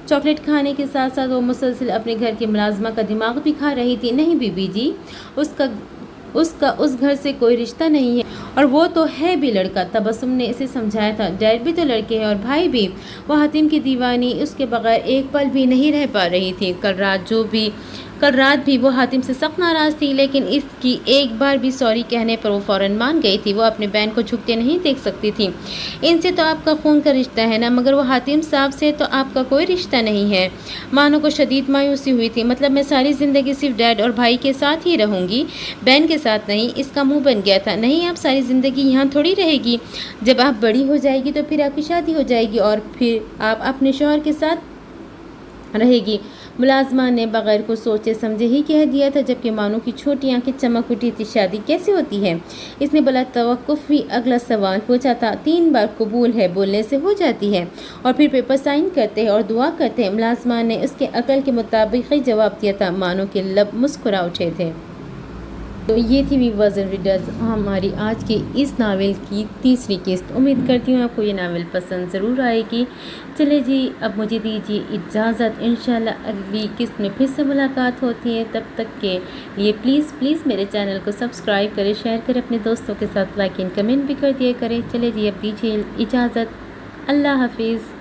چاکلیٹ کھانے کے ساتھ ساتھ وہ مسلسل اپنے گھر کے ملازمہ کا دماغ بھی کھا رہی تھی۔ نہیں بی بی جی، اس کا اس گھر سے کوئی رشتہ نہیں ہے، اور وہ تو ہے بھی لڑکا۔ تبسم نے اسے سمجھایا تھا۔ ڈیڈ بھی تو لڑکے ہیں اور بھائی بھی۔ وہ حاتم کی دیوانی اس کے بغیر ایک پل بھی نہیں رہ پا رہی تھی۔ کل رات جو بھی کل رات بھی وہ حاتم سے سخت ناراض تھی، لیکن اس کی ایک بار بھی سوری کہنے پر وہ فوراً مان گئی تھی۔ وہ اپنے بہن کو جھکتے نہیں دیکھ سکتی تھی۔ ان سے تو آپ کا خون کا رشتہ ہے نا، مگر وہ حاتم صاحب سے تو آپ کا کوئی رشتہ نہیں ہے۔ مانو کو شدید مایوسی ہوئی تھی۔ مطلب میں ساری زندگی صرف ڈیڈ اور بھائی کے ساتھ ہی رہوں گی، بہن کے ساتھ نہیں؟ اس کا منہ بن گیا تھا۔ نہیں، آپ ساری زندگی یہاں تھوڑی رہے گی۔ جب آپ بڑی ہو جائے گی تو پھر آپ کی شادی ہو جائے گی اور پھر آپ اپنے شوہر کے ساتھ رہے گی۔ ملازمہ نے بغیر کچھ سوچے سمجھے ہی کہہ دیا تھا، جبکہ مانو کی چھوٹی آنکھیں چمک اٹھی تھی۔ شادی کیسے ہوتی ہے؟ اس نے بلا توقف بھی اگلا سوال پوچھا تھا۔ 3 بار قبول ہے بولنے سے ہو جاتی ہے، اور پھر پیپر سائن کرتے ہیں اور دعا کرتے ہیں۔ ملازمہ نے اس کے عقل کے مطابق ہی جواب دیا تھا۔ مانو کے لب مسکرا اٹھے تھے۔ تو یہ تھی ویورز اینڈ ریڈرز ہماری آج کی اس ناول کی تیسری قسط۔ امید کرتی ہوں آپ کو یہ ناول پسند ضرور آئے گی۔ چلے جی، اب مجھے دیجیے اجازت۔ انشاءاللہ اگلی قسط میں پھر سے ملاقات ہوتی ہے۔ تب تک کے لیے پلیز میرے چینل کو سبسکرائب کریں، شیئر کریں، اپنے دوستوں کے ساتھ لائک اینڈ کمنٹ بھی کر دیا کریں۔ چلے جی، اب دیجیے اجازت۔ اللہ حافظ۔